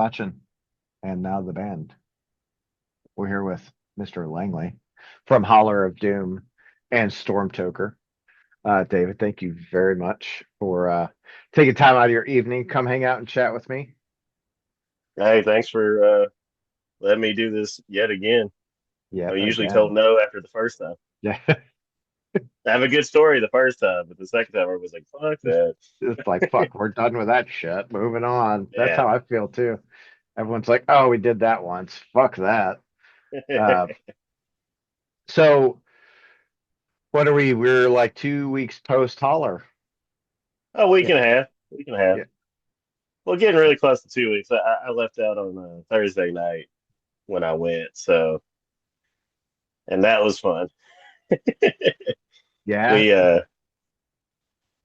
watching. And now the band. We're here with Mr. Langley from Holler of Doom and Stormtoker. David, thank you very much for taking time out of your evening. Come hang out and chat with me. Hey, thanks for letting me do this yet again. I Yet usually told again. no after the first time. Yeah. I have a good story the first time, but the second time I was like, fuck that. It's like, fuck, we're done with that shit. Moving on. That's Yeah. how I feel too. Everyone's like, oh, we did that once. Fuck that. Uh, so what are we? We're like 2 weeks post Holler. A week Yeah. and a half. Week and a half. Yeah. Well, getting really close to 2 weeks. I left out on Thursday night when I went, so and that was fun. Yeah. We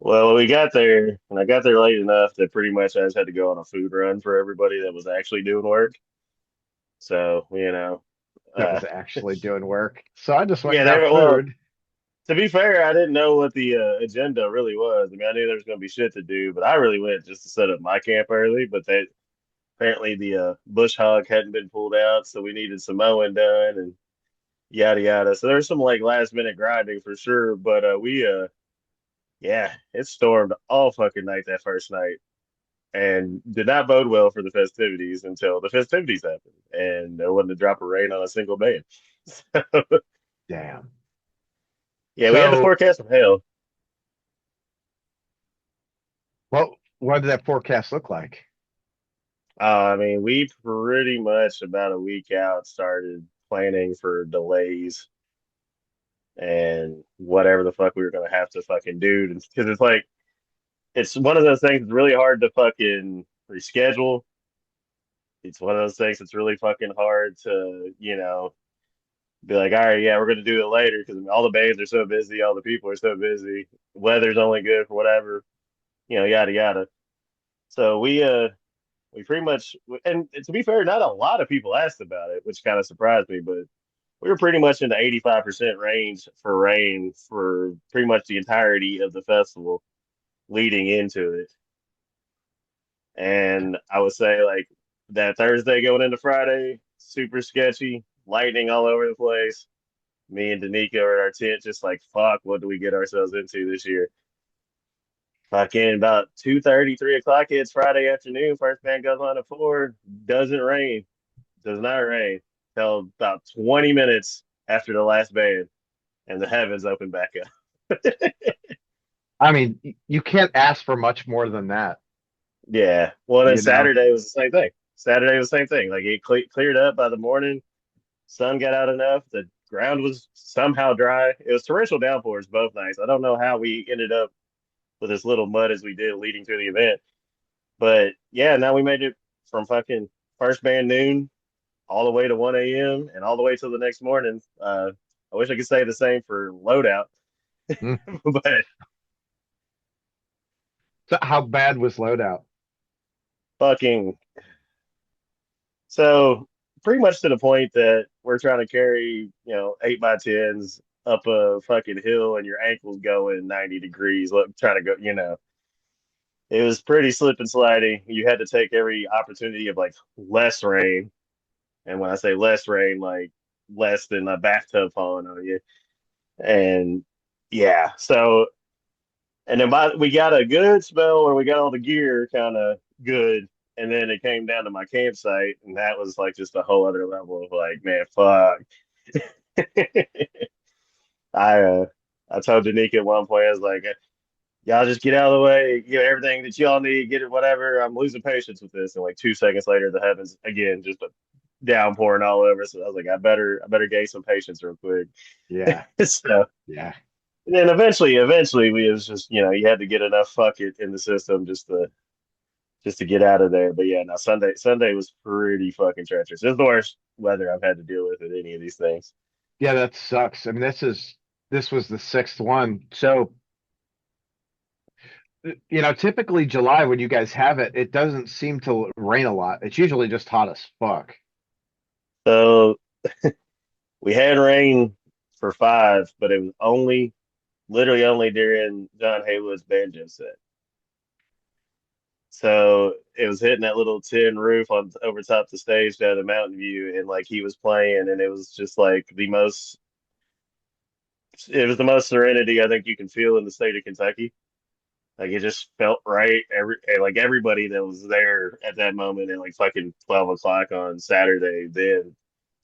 well, we got there, and I got there late enough that pretty much I just had to go on a food run for everybody that was actually doing work. So, That uh, was actually doing work. So I just went yeah, and they got were, well, food. to be fair, I didn't know what the agenda really was. I mean, I knew there was going to be shit to do, but I really went just to set up my camp early. But they apparently the bush hog hadn't been pulled out, so we needed some mowing done and yada yada. So there's some like last minute grinding for sure. But yeah, it stormed all fucking night that first night, and did not bode well for the festivities until the festivities happened, and there wasn't a drop of rain on a single band. Damn. Yeah, we had the So forecast of hell. what did that forecast look like? I mean, we pretty much about a week out started planning for delays and whatever the fuck we were gonna have to fucking do because it's like it's one of those things that's really hard to fucking reschedule. It's one of those things that's really fucking hard to, be like, all right, yeah, we're gonna do it later because all the bands are so busy, all the people are so busy, weather's only good for whatever, yada yada. So we pretty much, and to be fair, not a lot of people asked about it, which kind of surprised me, but we were pretty much in the 85% range for rain for pretty much the entirety of the festival leading into it. And I would say, like, that Thursday going into Friday, super sketchy, lightning all over the place. Me and Danica are at our tent, just like, fuck, what do we get ourselves into this year? Fucking about 2:30, 3 o'clock, it's Friday afternoon. First band goes on at 4. Doesn't rain. Does not rain till about 20 minutes after the last band, and the heavens open back up. I mean, you can't ask for much more than that, Yeah. Well, then you know? Saturday was the same thing. Saturday was the same thing. Like it cleared up by the morning. Sun got out enough. The ground was somehow dry. It was torrential downpours both nights. I don't know how we ended up with as little mud as we did leading through the event. But yeah, now we made it from fucking first band noon all the way to 1 a.m. and all the way till the next morning. I wish I could say the same for loadout, Mm. but So how bad was loadout? fucking so pretty much to the point that we're trying to carry, 8x10s up a fucking hill and your ankles going 90 degrees, look, trying to go, it was pretty slip and sliding. You had to take every opportunity of like less rain. And when I say less rain, like less than a bathtub falling on you. And yeah, so and then we got a good spell where we got all the gear kind of good, and then it came down to my campsite, and that was like just a whole other level of like, man, fuck. I uh, I told Danica at one point, I was like, y'all just get out of the way, get everything that y'all need, get it, whatever. I'm losing patience with this, and like 2 seconds later, the heavens again just downpouring all over. So I was like, I better gain some patience real quick. Yeah. So Yeah. and then eventually, we was just you had to get enough fuck it in the system just to get out of there. But yeah, now Sunday was pretty fucking treacherous. It's the worst weather I've had to deal with any of these things. Yeah, that sucks. I mean, this was the sixth one. So, typically July when you guys have it, it doesn't seem to rain a lot. It's usually just hot as fuck. So we had rain for 5, but it was literally only during John Haywood's banjo set. So it was hitting that little tin roof on over top the stage down the mountain view, and like he was playing, and it was just like it was the most serenity I think you can feel in the state of Kentucky. Like it just felt right. Like everybody that was there at that moment at like fucking 12 o'clock on Saturday then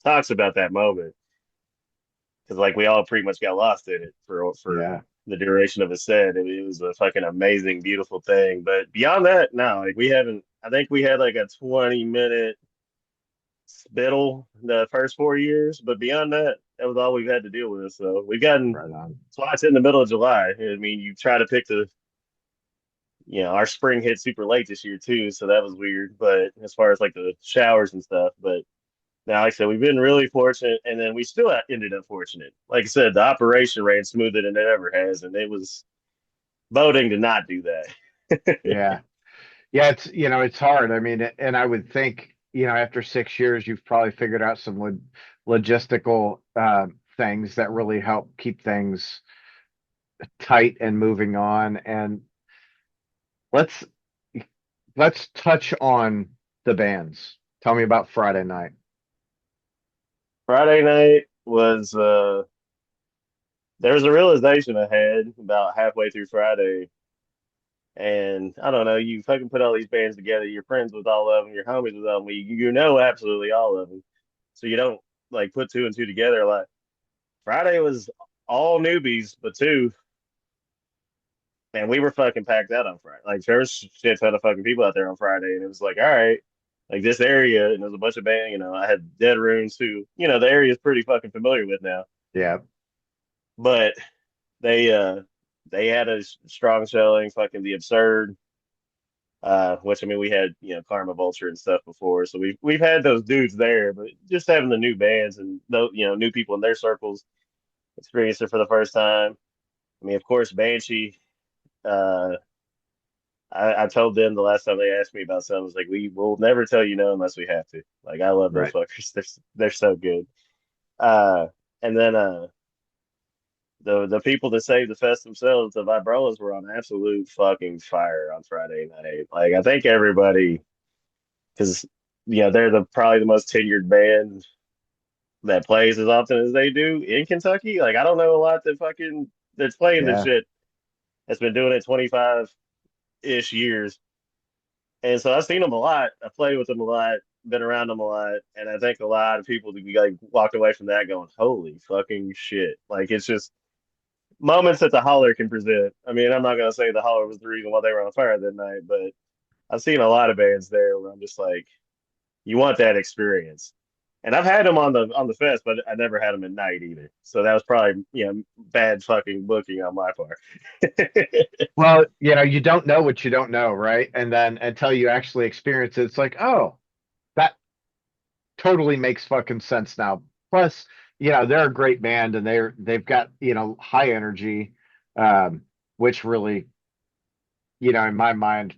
talks about that moment because like we all pretty much got lost in it for Yeah. the duration of a set. It was a fucking amazing, beautiful thing. But beyond that, no, like we haven't. I think we had like a 20-minute spittle the first 4 years, but beyond that, that was all we've had to deal with. So we've gotten Right on. slots in the middle of July. I mean, you try to pick our spring hit super late this year too, so that was weird. But as far as like the showers and stuff, but now, like I said, we've been really fortunate, and then we still ended up fortunate. Like I said, the operation ran smoother than it ever has, and it was voting to not do that. Yeah. Yeah, it's hard. I mean, and I would think, after 6 years, you've probably figured out some logistical things that really help keep things tight and moving on. And let's let's touch on the bands. Tell me about Friday night. Friday night was there was a realization I had about halfway through Friday, and I don't know, you fucking put all these bands together, you're friends with all of them, you're homies with all of them, you know absolutely all of them, so you don't like put two and two together. Like Friday was all newbies, but two. Man, we were fucking packed out on Friday. Like there was shit ton of fucking people out there on Friday, and it was like, all right, like this area, and there was a bunch of band. I had Dead Runes who, the area is pretty fucking familiar with now, Yeah, but they they had a strong showing, fucking the absurd. Which I mean, we had Karma Vulture and stuff before, so we've had those dudes there, but just having the new bands and those new people in their circles experience it for the first time. I mean, of course, Banshee. Uh, I told them the last time they asked me about something, I was like, we will never tell you no unless we have to. Like, I love those right. fuckers. They're so good. Uh, and then the people that saved the fest themselves, the Vibrolas were on absolute fucking fire on Friday night. Like, I think everybody, because they're probably the most tenured band that plays as often as they do in Kentucky. Like, I don't know a lot that's playing this Yeah, shit that's been doing it 25-ish years. And so I've seen them a lot. I played with them a lot, been around them a lot, and I think a lot of people like walked away from that going, "Holy fucking shit!" Like it's just moments that the Holler can present. I mean, I'm not gonna say the Holler was the reason why they were on fire that night, but I've seen a lot of bands there where I'm just like, you want that experience. And I've had them on the fest, but I never had them at night either. So that was probably bad fucking booking on my part. well, you don't know what you don't know, right? And then until you actually experience it, it's like, oh, that totally makes fucking sense now. Plus, they're a great band, and they've got high energy, um, which really, in my mind,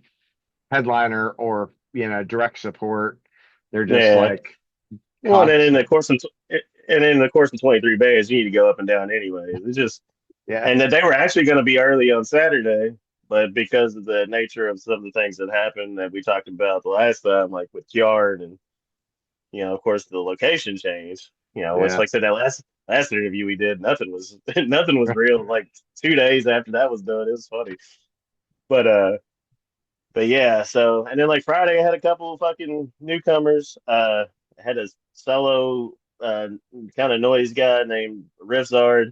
headliner or direct support, they're just Yeah. like Well, and then in the constant. course of and in the course of 23 bands, you need to go up and down anyways. It's just Yeah, and that they were actually going to be early on Saturday, but because of the nature of some of the things that happened that we talked about the last time, like with Yard and of course the location change. Which yeah. like I said, that last interview we did, nothing was nothing was real. Like 2 days after that was done, it was funny. But yeah, so and then like Friday I had a couple of fucking newcomers. I had a solo kind of noise guy named Riffzard,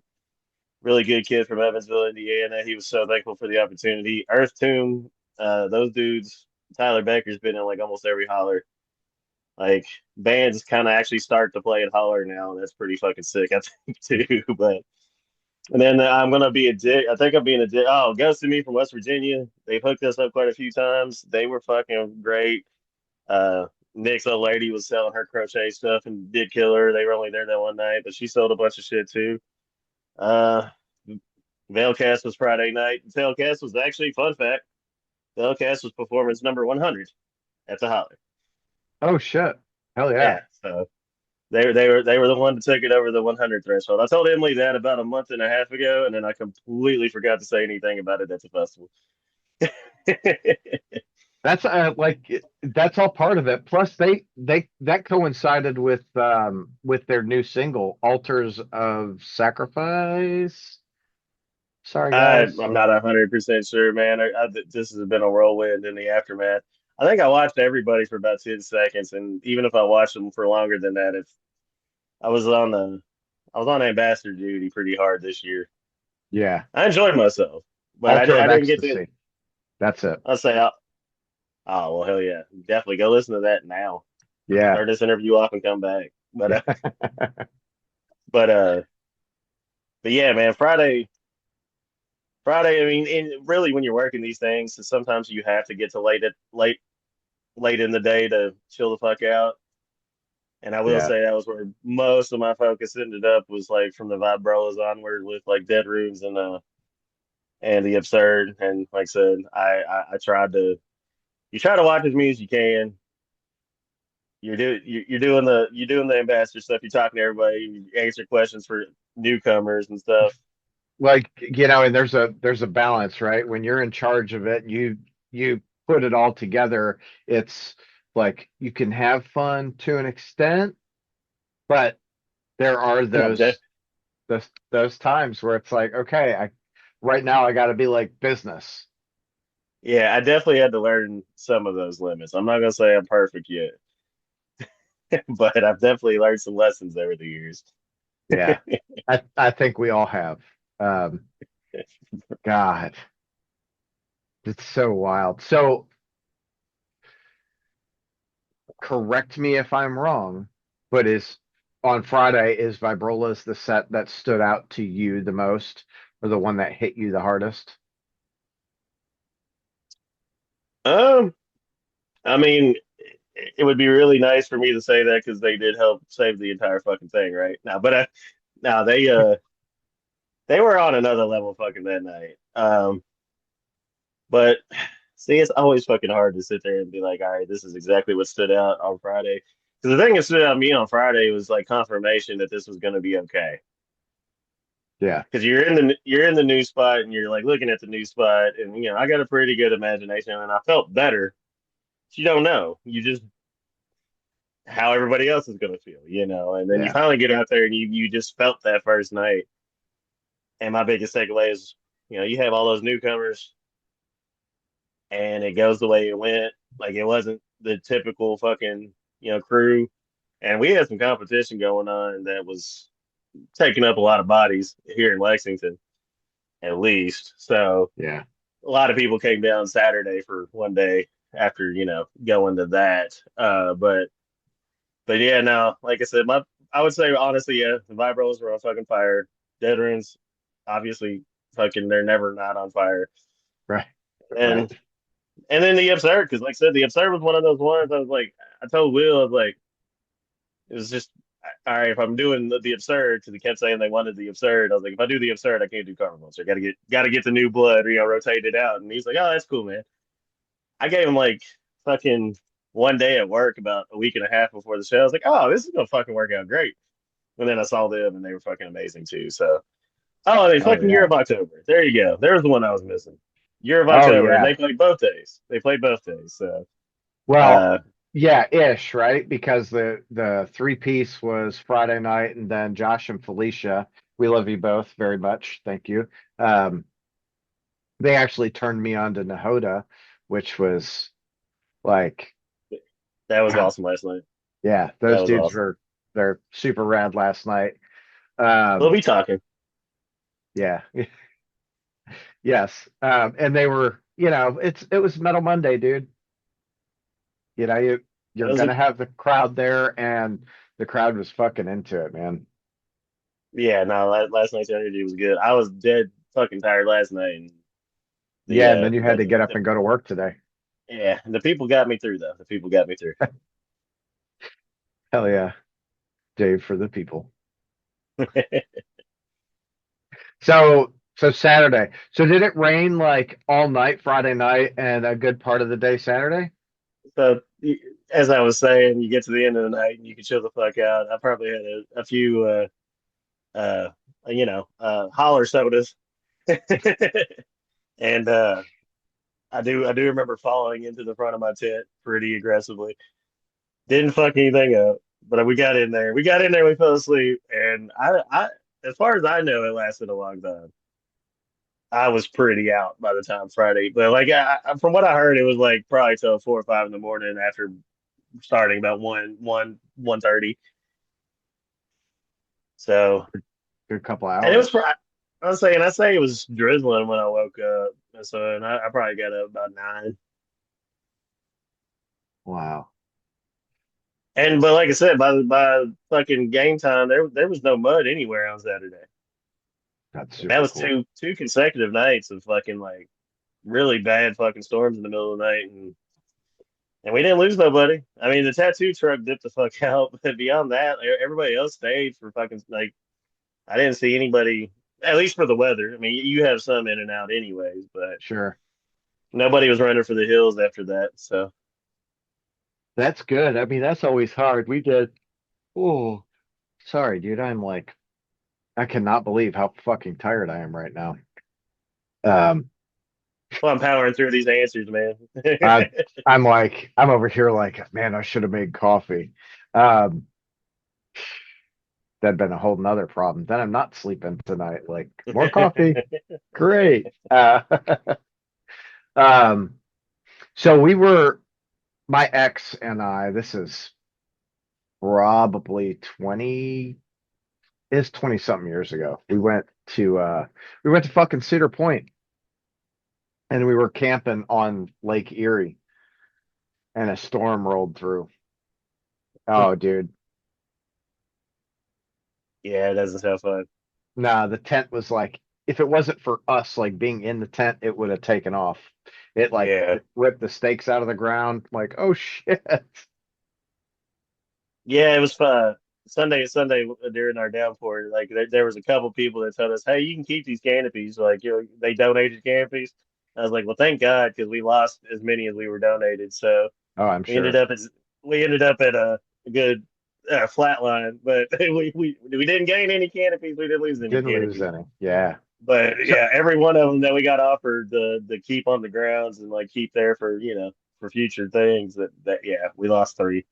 really good kid from Evansville, Indiana. He was so thankful for the opportunity. Earth Tomb, those dudes, Tyler Becker's been in like almost every holler. Like bands kind of actually start to play at holler now, and that's pretty fucking sick, I think too. But and then I'm gonna be a dick. I think I'm being a dick. Oh, Ghost and Me from West Virginia. They've hooked us up quite a few times. They were fucking great. Nick's old lady was selling her crochet stuff and did kill her. They were only there that one night, but she sold a bunch of shit too. Uh, Veilcaste was Friday night. Veilcaste was actually, fun fact, Veilcaste was performance number 100 at the Holler. Oh shit. Hell yeah. Yeah, so they were the one that took it over the 100 threshold. I told Emily that about a month and a half ago, and then I completely forgot to say anything about it at the festival. That's that's all part of it. Plus, they that coincided with their new single, Altars of Sacrifice. Sorry, guys. I'm not 100% sure, man. This has been a whirlwind in the aftermath. I think I watched everybody for about 10 seconds, and even if I watched them for longer than that, if I was on the I was on ambassador duty pretty hard this year. Yeah, I enjoyed myself, but Altar I of didn't get to. Ecstasy. That's it. I'll say, oh well, hell yeah, definitely go listen to that now. Yeah, Turn this interview off and come back. yeah, But but yeah, man, Friday. I mean, and really, when you're working these things, sometimes you have to get to late in the day to chill the fuck out. And I will yeah. say that was where most of my focus ended up was like from the Vibrolas onward with like Dead Rooms and the Absurd. And like I said, I tried to you try to watch as many as you can. You're doing the ambassador stuff. You're talking to everybody. You answer questions for newcomers and stuff. Like, and there's a balance, right? When you're in charge of it, you put it all together. It's like you can have fun to an extent, but there are I'm de those times where it's like, okay, I right now I got to be like business. Yeah, I definitely had to learn some of those limits. I'm not gonna say I'm perfect yet, but I've definitely learned some lessons over the years. Yeah, I think we all have. Um, God, it's so wild. So correct me if I'm wrong, but is on Friday is Vibrolas the set that stood out to you the most, or the one that hit you the hardest? Um, I mean, it would be really nice for me to say that because they did help save the entire fucking thing, right? Now, but now they were on another level fucking that night. But see, it's always fucking hard to sit there and be like, all right, this is exactly what stood out on Friday. Because the thing that stood out to me on Friday was like confirmation that this was going to be okay. Yeah, Because you're in the new spot and you're like looking at the new spot, and I got a pretty good imagination, and I felt better. You don't know, you just how everybody else is going to feel. And then you yeah, finally get out there and you just felt that first night. And my biggest takeaway is, you have all those newcomers, and it goes the way it went. Like it wasn't the typical fucking crew, and we had some competition going on that was taking up a lot of bodies here in Lexington, at least. So yeah. a lot of people came down Saturday for one day after going to that. But yeah, no, like I said, I would say honestly, yeah, the Vibros were on fucking fire. Dead Runes, obviously, fucking they're never not on fire. Right, right. And and then the Absurd, because like I said, the Absurd was one of those ones. I was like, I told Will, I was like, it was just all right. If I'm doing the Absurd, because he kept saying they wanted the Absurd, I was like, if I do the Absurd, I can't do Karma Monster. Got to get the new blood, rotate it out. And he's like, oh, that's cool, man. I gave him like fucking one day at work about a week and a half before the show. I was like, oh, this is gonna fucking work out great. And then I saw them and they were fucking amazing too. So, oh, they Oh fucking Year yeah. of October. There you go. There's the one I was missing. Year of Oh October, and yeah. they played both days. They played both days. So, Well, uh, yeah, ish, right? Because the three piece was Friday night, and then Josh and Felicia, we love you both very much. Thank you. Um, they actually turned me on to Nahoda, which was like, that was God, awesome last night. yeah, That those was dudes awesome. were they're super rad last night. We'll Um, be talking. yeah, yes. And they were, it was Metal Monday, dude. You're That was gonna a have the crowd there, and the crowd was fucking into it, man. Yeah. No, last night's energy was good. I was dead fucking tired last night, and the Yeah, and then you had but to get up and go to work today. yeah, the people got me through though. The people got me through. Hell yeah, Dave for the people. So Saturday. So did it rain like all night Friday night and a good part of the day Saturday? So as I was saying, you get to the end of the night and you can chill the fuck out. I probably had a few uh holler sodas. And I do remember falling into the front of my tent pretty aggressively. Didn't fuck anything up, but we got in there. We got in there, we fell asleep, and as far as I know, it lasted a long time. I was pretty out by the time Friday, but like from what I heard, it was like probably till 4 or 5 in the morning after starting about 1:30. So, Good couple and it was, hours. I was saying, I say it was drizzling when I woke up. So, and I probably got up about 9. Wow, And but like I said, by fucking game time, there was no mud anywhere on Saturday. that's And that super was cool. two consecutive nights of fucking like really bad fucking storms in the middle of the night, and we didn't lose nobody. I mean, the tattoo truck dipped the fuck out, but beyond that, everybody else stayed for fucking like I didn't see anybody. At least for the weather. I mean, you have some in and out anyways, but Sure. nobody was running for the hills after that. So That's good. I mean, that's always hard. We did. Oh, sorry, dude. I'm like, I cannot believe how fucking tired I am right now. Um, well, I'm powering through these answers, man. I I'm like, I'm over here like, man, I should have made coffee. Um, that'd been a whole nother problem. Then I'm not sleeping tonight. Like, more coffee, great. Um, so we were, my ex and I, this is probably 20, is 20 something years ago. We went to fucking Cedar Point and we were camping on Lake Erie and a storm rolled through. Oh, dude. Yeah, it doesn't sound fun. Nah, the tent was like, if it wasn't for us like being in the tent, it would have taken off. It like Yeah. ripped the stakes out of the ground. Like, oh shit. Yeah, it was fun. Sunday during our downpour, like there was a couple people that told us, "Hey, you can keep these canopies." Like, they donated canopies. I was like, "Well, thank God," because we lost as many as we were donated. So Oh, I'm we ended sure. up as we ended up at a good flat line, but we didn't gain any canopies. We didn't lose any Didn't lose canopies. any. Yeah. But So yeah, every one of them that we got offered the keep on the grounds and like keep there for for future things. That yeah, we lost 3.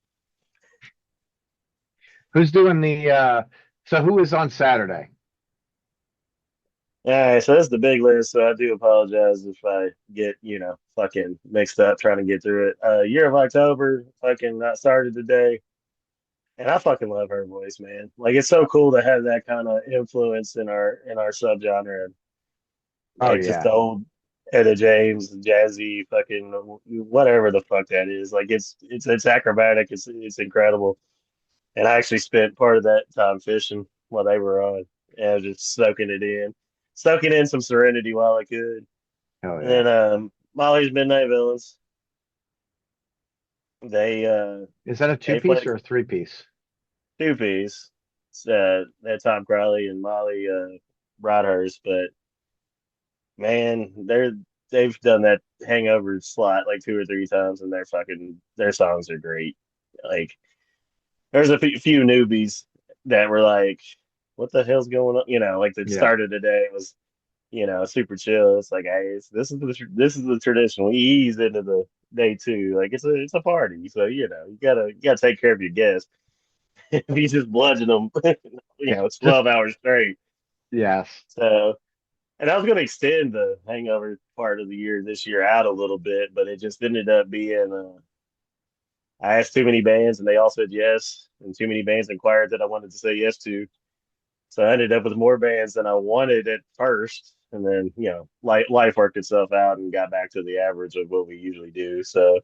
who's doing the so who is on Saturday? All right, so that's the big list. So I do apologize if I get, fucking mixed up trying to get through it. Year of October, fucking not started today. And I fucking love her voice, man. Like it's so cool to have that kind of influence in our subgenre. Oh Like just yeah. the old Etta James, jazzy, fucking whatever the fuck that is. Like it's acrobatic. It's incredible. And I actually spent part of that time fishing while they were on, and just soaking in some serenity while I could. Oh And yeah. then Molly's Midnight Villains. They Is that a two they piece played or a three piece? 2 piece. That Tom Crowley and Molly Broadhurst, but man, they've done that Hangover slot like 2 or 3 times, and their songs are great. Like there's a few newbies that were like, "What the hell's going on?" Like the Yeah. start of the day was super chill. It's like, hey, this is the tradition. We ease into the day 2. Like it's a party, so you gotta take care of your guests. If you just bludgeon them, it's Just 12 hours straight. yes. So, and I was gonna extend the hangover part of the year this year out a little bit, but it just ended up being I asked too many bands and they all said yes, and too many bands inquired that I wanted to say yes to. So I ended up with more bands than I wanted at first, and then life worked itself out and got back to the average of what we usually do. So,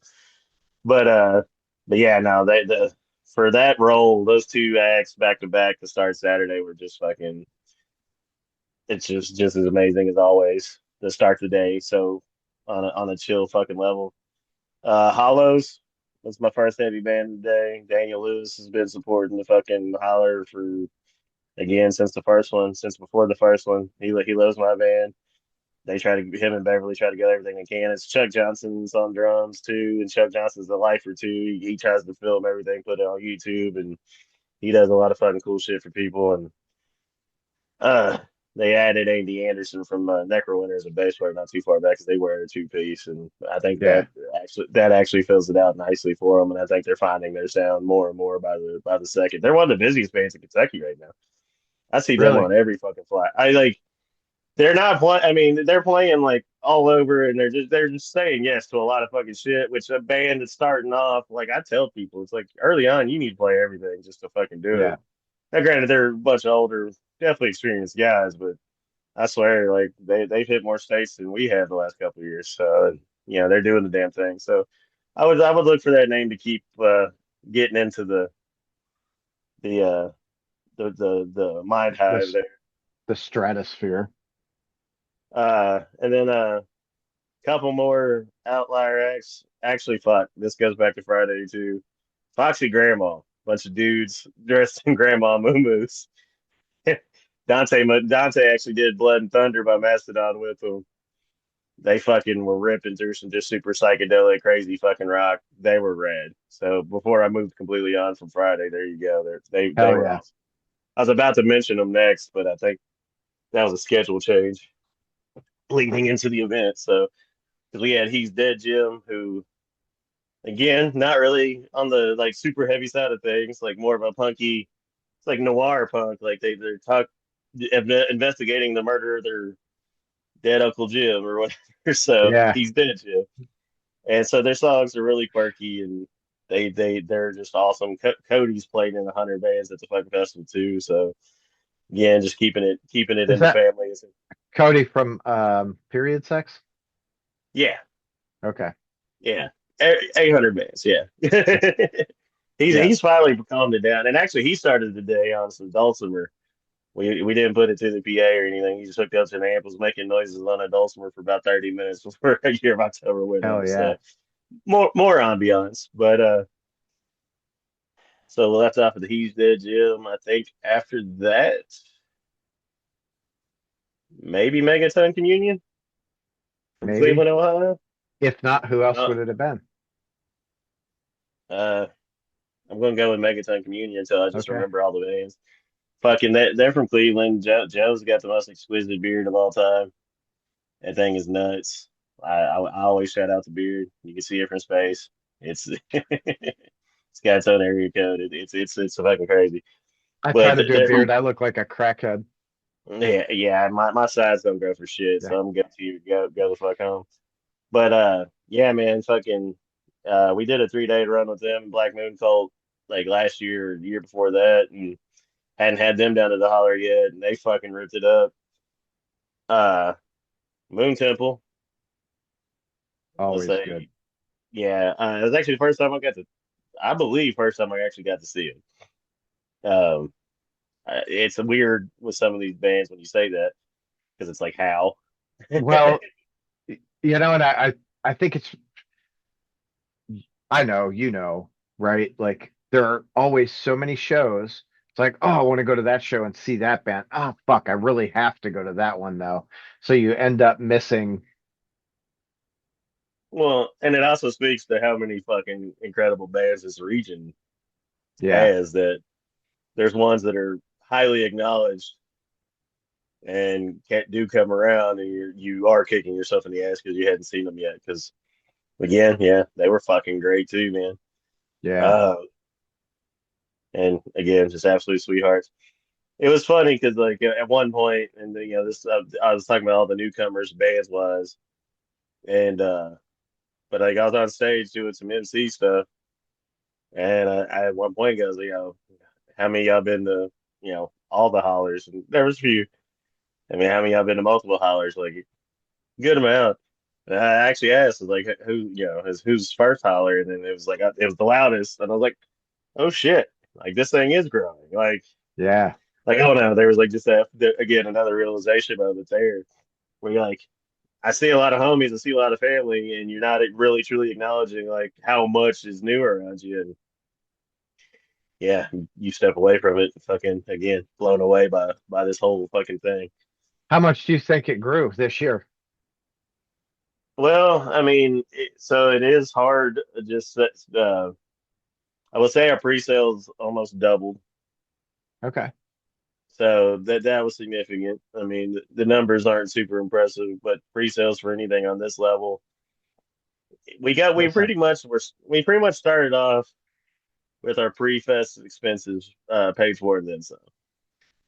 but but yeah, no, the for that role, those 2 acts back to back to start Saturday were just fucking. It's just as amazing as always to start the day. So on a chill fucking level. Hollows. That's my first heavy band today. Daniel Lewis has been supporting the fucking Holler for again since the first one, since before the first one. He loves my band. They try to him and Beverly try to get everything they can. It's Chuck Johnson's on drums too, and Chuck Johnson's the lifer too. He tries to film everything, put it on YouTube, and he does a lot of fucking cool shit for people. And they added Andy Anderson from Necrowinter as a bass player not too far back because they were a two piece, and I think Yeah, that actually fills it out nicely for them. And I think they're finding their sound more and more by the second. They're one of the busiest bands in Kentucky right now. I see them really. on every fucking flight. I like they're not playing. I mean, they're playing like all over, and they're just saying yes to a lot of fucking shit. Which a band that's starting off, like I tell people, it's like early on you need to play everything just to fucking do it. Yeah, Now, granted, they're a bunch of older, definitely experienced guys, but I swear, like they've hit more states than we have the last couple of years. So they're doing the damn thing. So I would look for that name to keep getting into the the mind hive this there. the stratosphere. And then couple more outlier acts. Actually, fuck, this goes back to Friday too. Phoxxxy Grandma, bunch of dudes dressed in grandma moo. Dante actually did Blood and Thunder by Mastodon with them. They fucking were ripping through some just super psychedelic, crazy fucking rock. They were rad. So before I moved completely on from Friday, there you go. They Hell were yeah. awesome. I was about to mention them next, but I think that was a schedule change leading into the event. So because we had He's Dead Jim, who again not really on the like super heavy side of things, like more of a punky, it's like noir punk. Like they're investigating the murder of their dead Uncle Jim or whatever. So Yeah. He's Dead Jim. And so their songs are really quirky and they're just awesome. Cody's played in 100 bands at the fucking festival too. So again, just keeping it Is in the that family. Cody from Period Sex? Yeah, Okay. yeah, 800 bands. Yeah, he's Yeah. he's finally calmed it down. And actually, he started the day on some dulcimer. We didn't put it to the PA or anything. He just hooked up to an amp, was making noises on a dulcimer for about 30 minutes before your October went Hell on. yeah. So more ambiance, but so we left off at the He's Dead Gym. I think after that, maybe Megaton Communion from Maybe. Cleveland, Ohio. If not, who else Uh, would it have been? uh, I'm gonna go with Megaton Communion until I just Okay. remember all the names. Fucking, they're from Cleveland. Joe's got the most exquisite beard of all time. That thing is nuts. I always shout out the beard. You can see it from space. It's it's got its own area code. It's fucking crazy. I try But to do a they're from beard. I look like a crackhead. yeah. My sides don't go for shit, Yeah. so I'm gonna to you go the fuck home. But yeah, man, fucking we did a 3 day run with them, Black Moon Cult, like last year or the year before that, and hadn't had them down to the holler yet, and they fucking ripped it up. Uh Moon Temple, let's Always good. say, yeah, it was actually the first time I believe first time I actually got to see it. It's weird with some of these bands when you say that because it's like how. Well, and I think it's I know, right? Like there are always so many shows. It's like, oh, I want to go to that show and see that band. Oh, fuck, I really have to go to that one though. So you end up missing. Well, and it also speaks to how many fucking incredible bands this region Yeah. has that there's ones that are highly acknowledged and can't do come around and you are kicking yourself in the ass because you hadn't seen them yet. Because again, yeah, they were fucking great too, man. Yeah. Uh, and again, just absolute sweethearts. It was funny because like at one point, and this I was talking about all the newcomers bands wise, and but like I was on stage doing some MC stuff, and I at one point goes, how many of y'all been to all the hollers? And there was a few. I mean, how many of y'all been to multiple hollers? Like good amount. And I actually asked, like, who, is who's first holler? And then it was like, it was the loudest. And I was like, oh shit, like this thing is growing. Yeah. Like, oh no, there was like just again, another realization moment there where you're like, I see a lot of homies, I see a lot of family, and you're not really truly acknowledging like how much is new around you. And yeah, you step away from it, fucking again, blown away by this whole fucking thing. How much do you think it grew this year? Well, I mean, so it is hard. Just I would say our pre-sales almost doubled. Okay. So that was significant. I mean, the numbers aren't super impressive, but pre-sales for anything on this level, Listen, we pretty much started off with our pre-fest expenses paid for and then some.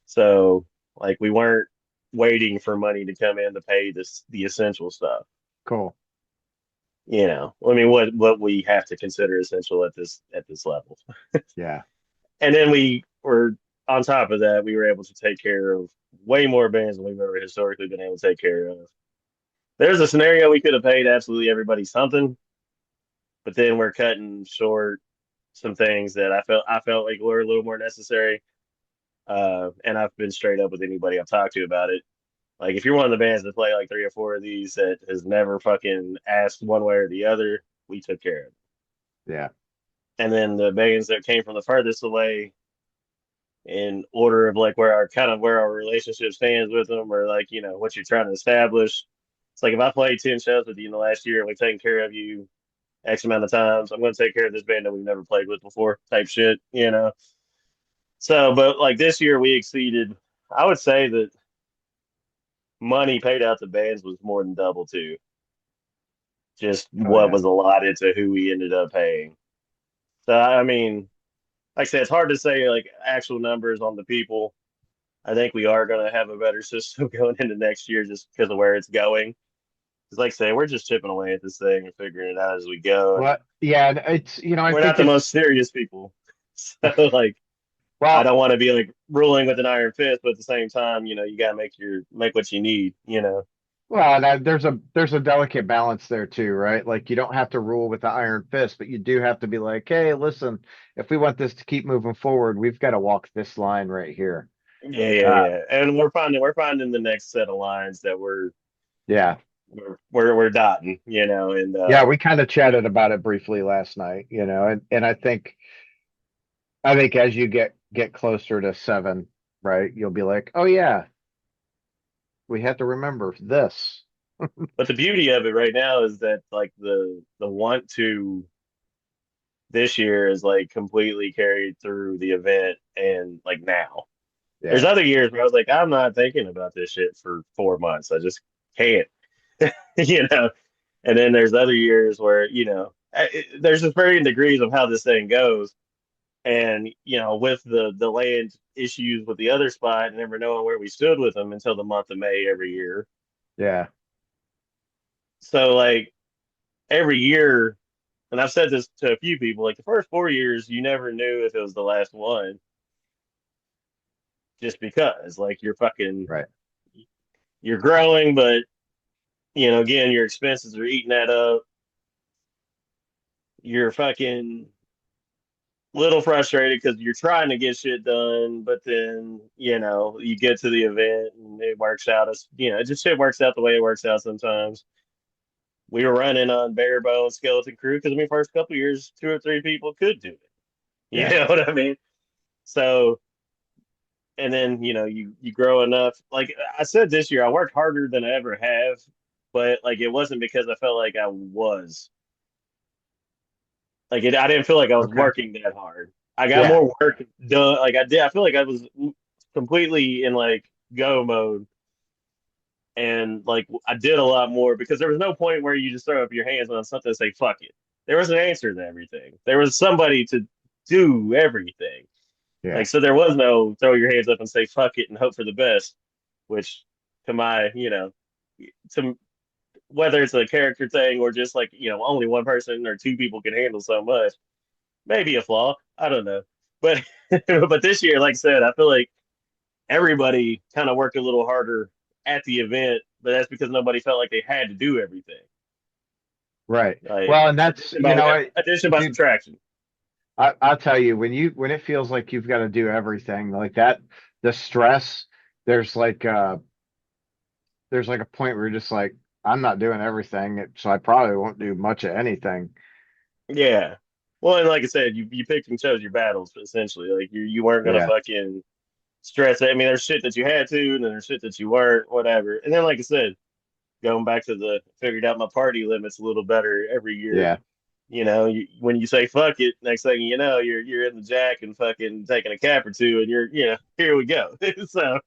So like we weren't waiting for money to come in to pay the essential stuff. cool. I mean what we have to consider essential at this level. Yeah. And then we were on top of that, we were able to take care of way more bands than we've ever historically been able to take care of. There's a scenario we could have paid absolutely everybody something, but then we're cutting short some things that I felt like were a little more necessary. And I've been straight up with anybody I've talked to about it. Like if you're one of the bands that play like three or four of these that has never fucking asked one way or the other, we took care of it. Yeah. And then the bands that came from the furthest away in order of like where our relationship stands with them or like, what you're trying to establish. It's like if I played 10 shows with you in the last year and we've taken care of you X amount of times, I'm going to take care of this band that we've never played with before type shit. So, but like this year we exceeded, I would say that money paid out to bands was more than double too. Just Oh what yeah. was allotted to who we ended up paying. So, I mean, like I said, it's hard to say like actual numbers on the people. I think we are going to have a better system going into next year just because of where it's going. Because, like I say, we're just chipping away at this thing and figuring it out as we go. And Well, yeah, it's I we're not think the most it's serious people. So, like, I well, don't want to be like ruling with an iron fist, but at the same time, you got to make what you need. well, there's a delicate balance there too, right? Like you don't have to rule with the iron fist, but you do have to be like, hey, listen, if we want this to keep moving forward, we've got to walk this line right here. Yeah, yeah, Uh, yeah. And we're finding the next set of lines that yeah. we're dotting, and Yeah, we kind of chatted about it briefly last night, and I think as you get closer to seven, right, you'll be like, oh yeah, we have to remember this. but the beauty of it right now is that like the want to this year is like completely carried through the event and like now. There's Yeah, other years where I was like, I'm not thinking about this shit for 4 months. I just can't, you know. And then there's other years where there's just varying degrees of how this thing goes. And with the land issues with the other spot, and never knowing where we stood with them until the month of May every year. yeah, So like every year, and I've said this to a few people, like the first 4 years, you never knew if it was the last one, just because like right. you're growing, but again, your expenses are eating that up. You're fucking little frustrated because you're trying to get shit done, but then you get to the event and it works out as it just shit works out the way it works out sometimes. We were running on bare bones skeleton crew because I mean, first couple of years, two or three people could do it. You Yeah, know what I mean? So, and then you grow enough. Like I said this year, I worked harder than I ever have, but like it wasn't because I felt like I was. Like I didn't feel like I was okay, working that hard. I got yeah, more work done. Like I did. I feel like I was completely in like go mode, and like I did a lot more because there was no point where you just throw up your hands on something and say fuck it. There was an answer to everything. There was somebody to do everything. yeah, Like so, there was no throw your hands up and say fuck it and hope for the best. Which, to my, to whether it's a character thing or just like only one person or two people can handle so much, maybe a flaw. I don't know, but but this year, like I said, I feel like everybody kind of worked a little harder at the event, but that's because nobody felt like they had to do everything. right. Like Well, and that's addition by dude, subtraction. I'll tell you when it feels like you've got to do everything like that, the stress. There's like uh, there's like a point where you're just like, I'm not doing everything, so I probably won't do much of anything. Yeah. Well, and like I said, you picked and chose your battles essentially. Like you weren't gonna Yeah, fucking stress it. I mean, there's shit that you had to, and then there's shit that you weren't, whatever. And then, like I said, going back to the figured out my party limits a little better every year. yeah, when you say fuck it, next thing you know, you're in the jack and fucking taking a cap or two, and here we go. So,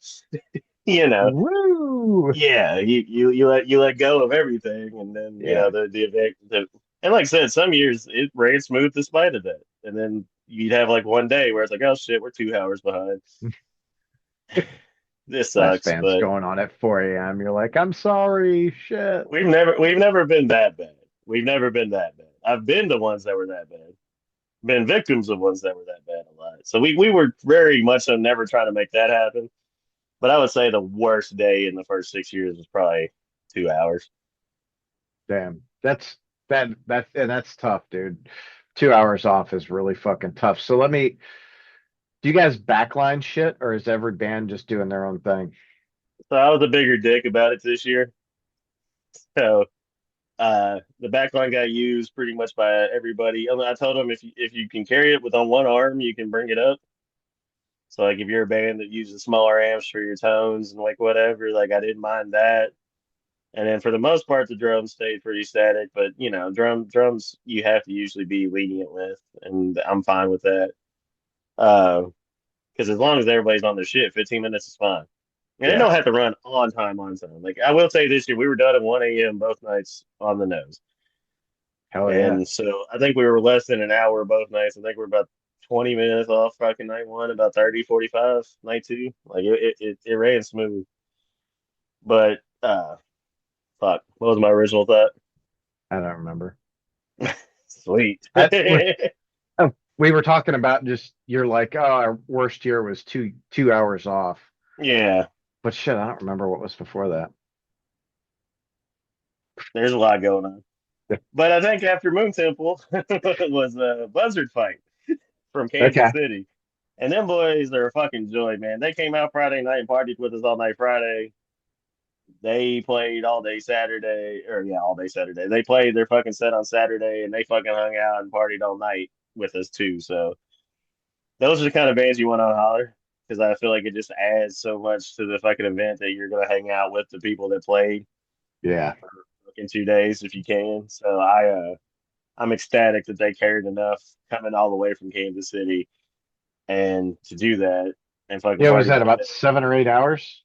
you know, Woo! yeah, you let go of everything, and then Yeah. the event. And like I said, some years it ran smooth despite of that, and then you'd have like one day where it's like, oh shit, we're 2 hours behind. This Last sucks, band's but going on at 4 a.m. You're like, I'm sorry, shit. we've never been that bad. We've never been that bad. I've been to ones that were that bad. Been victims of ones that were that bad a lot. So we were very much so never trying to make that happen. But I would say the worst day in the first 6 years was probably 2 hours. Damn. That's tough, dude. 2 hours off is really fucking tough. So do you guys backline shit or is every band just doing their own thing? So I was a bigger dick about it this year. So the backline got used pretty much by everybody. I told them if you can carry it with on one arm, you can bring it up. So like if you're a band that uses smaller amps for your tones and like whatever, like I didn't mind that. And then for the most part, the drums stayed pretty static. But drums you have to usually be lenient with, and I'm fine with that. Because as long as everybody's on their shit, 15 minutes is fine. And they Yeah. don't have to run on time on time. Like I will say this year, we were done at 1 a.m. both nights on the nose. Hell yeah. And so I think we were less than an hour both nights. I think we're about 20 minutes off fucking night one, about 30, 45 night two. Like it ran smooth. But fuck, what was my original thought? I don't remember. Sweet. I, we, oh, we were talking about just you're like, oh, our worst year was two hours off. Yeah, But shit, I don't remember what was before that. there's a lot going on. But I think after Moon Temple was a Buzzard fight from Kansas Okay. City. And them boys are a fucking joy, man. They came out Friday night and partied with us all night Friday. They played all day Saturday, or yeah, all day Saturday. They played their fucking set on Saturday, and they fucking hung out and partied all night with us too. So those are the kind of bands you want on Holler, because I feel like it just adds so much to the fucking event that you're gonna hang out with the people that played Yeah. for fucking 2 days if you can. So I'm ecstatic that they cared enough coming all the way from Kansas City and to do that and fucking Yeah, was party that like about that. 7 or 8 hours?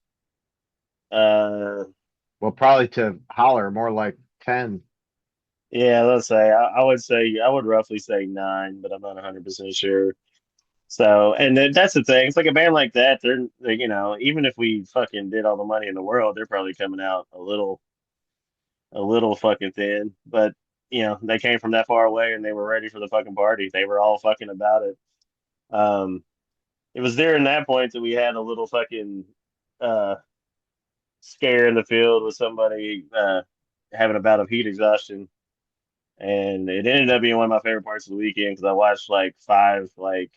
Uh, Well, probably to Holler, more like 10. yeah, let's say I would say I would roughly say nine, but I'm not 100% sure. So, and that's the thing. It's like a band like that. Even if we fucking did all the money in the world, they're probably coming out a little fucking thin. But they came from that far away and they were ready for the fucking party. They were all fucking about it. Um, it was during that point that we had a little fucking uh scare in the field with somebody having a bout of heat exhaustion, and it ended up being one of my favorite parts of the weekend because I watched like five like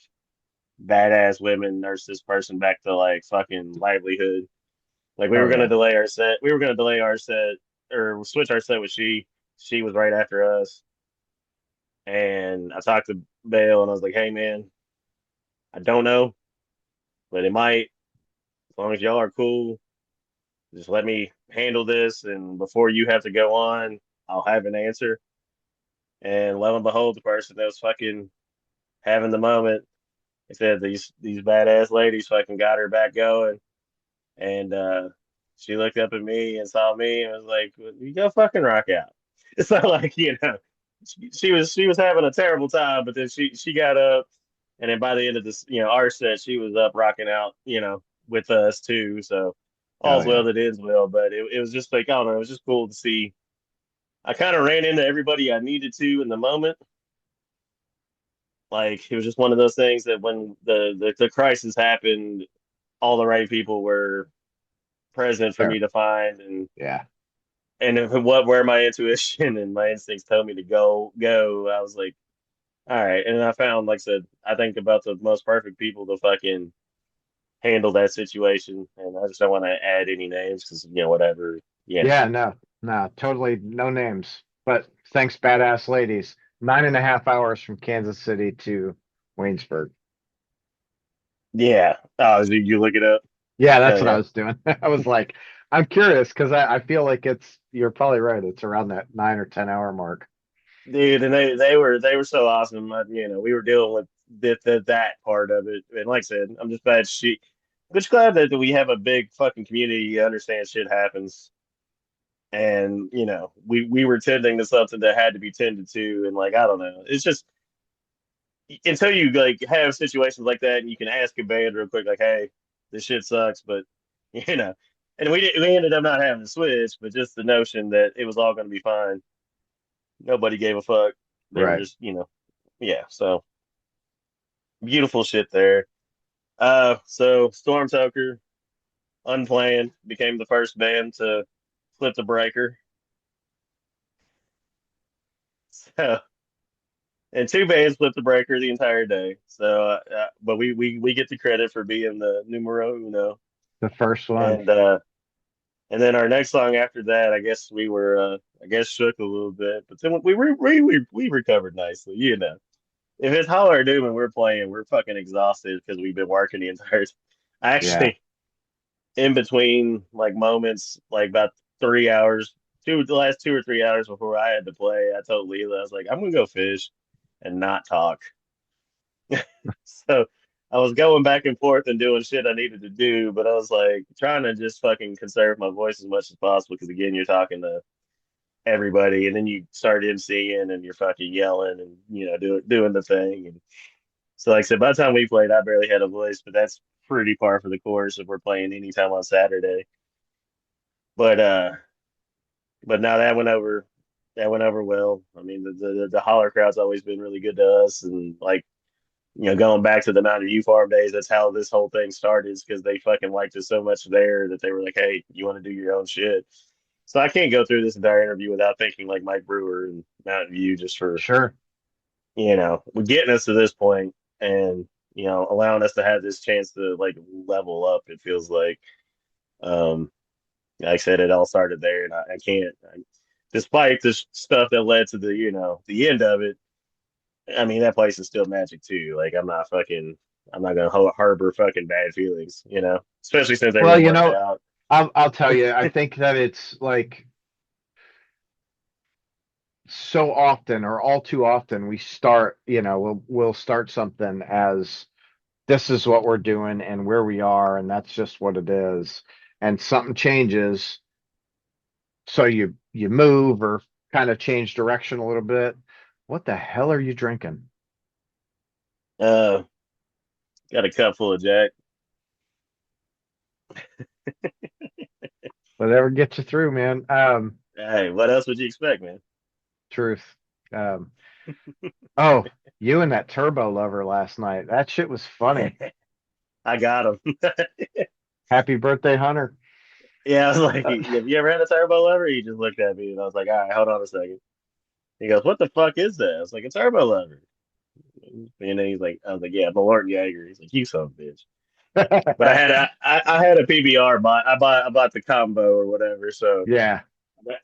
badass women nurse this person back to like fucking livelihood. Like we were Hell gonna yeah. delay our set. We were gonna delay our set or switch our set with she. She was right after us, and I talked to Bale and I was like, "Hey man, I don't know, but it might. As long as y'all are cool, just let me handle this, and before you have to go on, I'll have an answer." And lo and behold, the person that was fucking having the moment, they said these badass ladies fucking got her back going, and she looked up at me and saw me and was like, "Well, you go fucking rock out." It's not like she was having a terrible time, but then she got up, and then by the end of this, our set, she was up rocking out, with us too. So Hell all's well yeah. that ends well. But it was just like I don't know, it was just cool to see. I kind of ran into everybody I needed to in the moment. Like it was just one of those things that when the crisis happened, all the right people were present for Sure. me to find, and Yeah. where my intuition and my instincts told me to go, I was like, all right. And I found, like I said, I think about the most perfect people to fucking handle that situation. And I just don't want to add any names because whatever. Yeah, Yeah, no, no, totally no names. But thanks, badass ladies. 9.5 hours from Kansas City to Waynesburg. yeah. Oh, you look it up. Yeah, that's Hell what I yeah. was doing. I was like, I'm curious because I feel like you're probably right. It's around that 9 or 10 hour mark. dude, and they were so awesome. We were dealing with that part of it, and like I said, I'm just glad just glad that we have a big fucking community. You understand shit happens, and we were tending to something that had to be tended to, and like I don't know, it's just until you like have situations like that, and you can ask a band real quick, like, hey, this shit sucks, but you know. And we ended up not having to switch, but just the notion that it was all going to be fine. Nobody gave a fuck. They were Right. just, yeah. So beautiful shit there. So Storm Toker, unplanned, became the first band to flip the breaker. So, and two bands flipped the breaker the entire day. So, but we get the credit for being the numero uno. The first one. And and then our next song after that, I guess we were, I guess, shook a little bit, but then we recovered nicely. If it's Holler of Doom and we're playing, we're fucking exhausted because we've been working the entire. I Yeah. actually, in between like moments, like about 3 hours, the last 2 or 3 hours before I had to play, I told Leela, I was like, I'm gonna go fish and not talk. So I was going back and forth and doing shit I needed to do, but I was like trying to just fucking conserve my voice as much as possible because again, you're talking to everybody, and then you start emceeing and you're fucking yelling and doing the thing. And so, like I said, by the time we played, I barely had a voice, but that's pretty par for the course if we're playing anytime on Saturday. But now that went over. That went over well. I mean, the holler crowd's always been really good to us, and like going back to the Mountain View Farm days, that's how this whole thing started. Is because they fucking liked us so much there that they were like, "Hey, you want to do your own shit?" So I can't go through this entire interview without thanking like Mike Brewer and Mountain View just for Sure. getting us to this point and allowing us to have this chance to like level up. It feels um, like I said, it all started there, and I can't. Despite this stuff that led to the end of it, I mean that place is still magic too. Like I'm not gonna harbor fucking bad feelings, especially since Well, everything worked out. I'll tell you, I think that it's like so often or all too often we start, we'll start something as this is what we're doing and where we are, and that's just what it is. And something changes, so you move or kind of change direction a little bit. What the hell are you drinking? Uh, got a cup full of Jack. Whatever gets you through, man. Hey, what else would you expect, man? Truth. Um, oh, you and that turbo lover last night. That shit was funny. I got him. Happy birthday, Hunter. Yeah, I was like, Uh, have you ever had a turbo lover? He just looked at me and I was like, all right, hold on a second. He goes, what the fuck is that? I was like, a turbo lover. And then I was like, yeah, Malort Jaeger. He's like, you son of a bitch. But I had a PBR, I bought the combo or whatever. So yeah.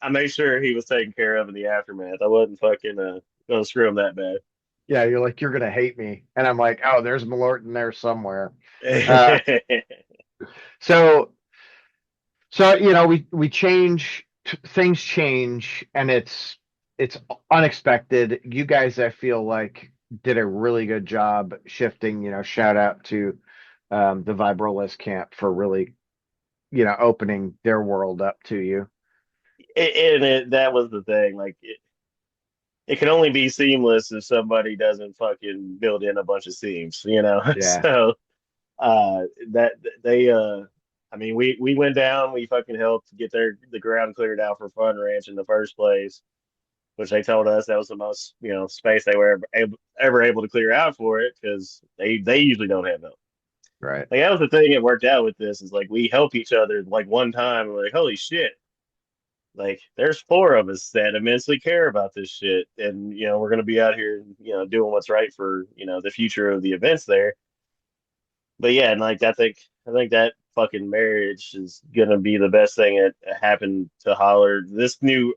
I made sure he was taken care of in the aftermath. I wasn't fucking gonna screw him that Yeah, you're like, you're gonna hate me. And I'm like, oh, there's Malort in there somewhere. Uh, bad. so we change, things change, and it's unexpected. You guys, I feel like, did a really good job shifting. Shout out to the Vibrolas camp for really, opening their world up to you. That was the thing. Like it can only be seamless if somebody doesn't fucking build in a bunch of seams. Yeah. So that they I mean we went down, we fucking helped get the ground cleared out for Fun Ranch in the first place, which they told us that was the most space they were ever able to clear out for it because they usually don't have help. Right. Like that was the thing that worked out with this is like we help each other like one time and we're like holy shit, like there's four of us that immensely care about this shit, and we're gonna be out here, doing what's right for the future of the events there. But yeah, and like I think that fucking marriage is gonna be the best thing that happened to Holler. This new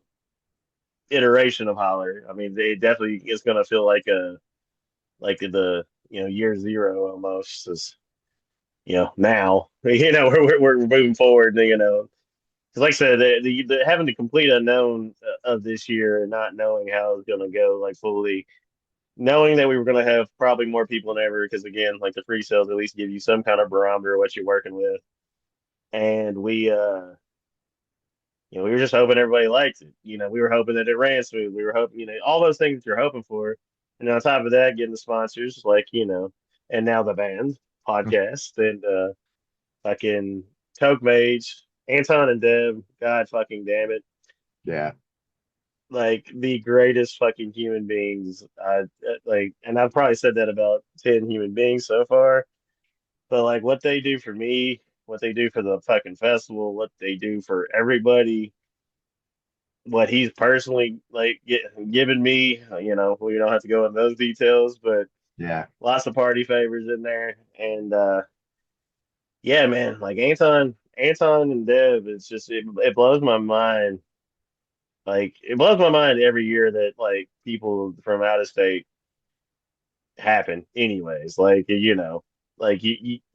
iteration of Holler, I mean, they definitely is gonna feel like the year zero almost. Is now we're moving forward. like I said, the having the complete unknown of this year and not knowing how it's gonna go, like fully knowing that we were gonna have probably more people than ever, because again, like the free sales at least give you some kind of barometer of what you're working with, and we were just hoping everybody liked it. We were hoping that it ran smooth. We were hoping, all those things that you're hoping for, and on top of that, getting the sponsors like and now the band podcast and fucking Coke Mage, Anton and Deb. God fucking damn it. Yeah. Like the greatest fucking human beings. Like, and I've probably said that about 10 human beings so far. But like what they do for me, what they do for the fucking festival, what they do for everybody, what he's personally like given me, we don't have to go into those details, but Yeah. lots of party favors in there. And yeah, man, like Anton and Dev, it blows my mind. Like it blows my mind every year that like people from out of state happen anyways. Like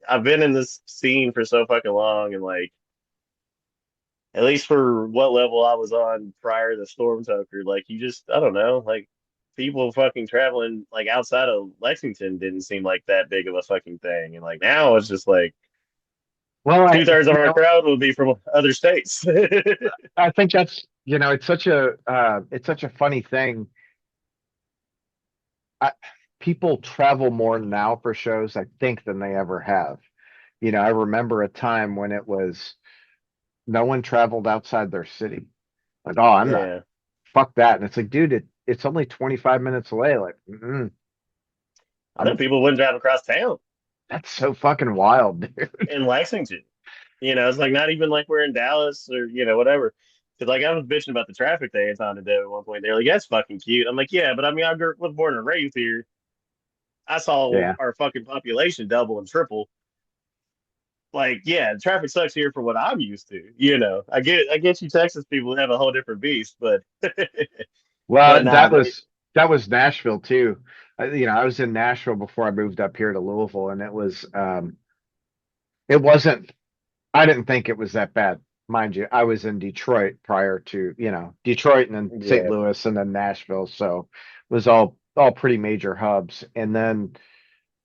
I've been in this scene for so fucking long, and like at least for what level I was on prior to Storm Toker, like you just I don't know, like people fucking traveling like outside of Lexington didn't seem like that big of a fucking thing. And like now it's just like Well, 2/3 of our crowd will be from other states. I think that's, it's such a funny thing. I, People travel more now for shows, I think, than they ever have. I remember a time when it was no one traveled outside their city. Like, oh, I'm not, Yeah. fuck that. And it's like, dude, it's only 25 minutes away. Like, I know I'm, people wouldn't drive across town that's so fucking wild, dude. in Lexington. It's like not even like we're in Dallas or whatever. Because like I was bitching about the traffic they had on today at one point. They're like, "That's fucking cute." I'm like, "Yeah, but I mean, was born and raised here. I saw Yeah. our fucking population double and triple. Like, yeah, traffic sucks here for what I'm used to. I get you Texas people have a whole different beast, but but Well, nah, they that was Nashville too. I was in Nashville before I moved up here to Louisville, and it wasn't. I didn't think it was that bad, mind you. I was in Detroit prior to, Detroit and then St. yeah, Louis and then Nashville, so it was all pretty major hubs. And then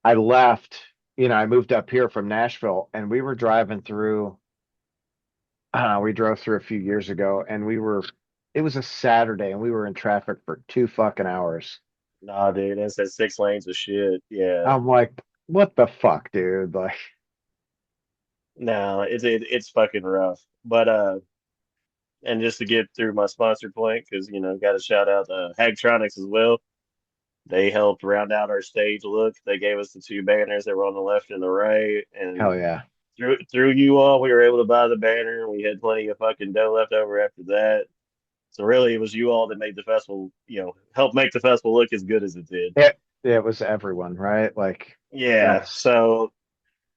I left, I moved up here from Nashville, and we were driving through. We drove through a few years ago, and it was a Saturday, and we were in traffic for 2 fucking hours. nah, dude, that's that 6 lanes of shit. Yeah, I'm like, what the fuck, dude? Like, no, it's fucking rough. But and just to get through my sponsor point, because got to shout out Hagtronics as well. They helped round out our stage look. They gave us the two banners that were on the left and the right, and hell yeah. through you all, we were able to buy the banner. We had plenty of fucking dough left over after that. So really, it was you all that made the festival, helped make the festival look as good as it did. It was everyone, right? Like, Yeah. that's So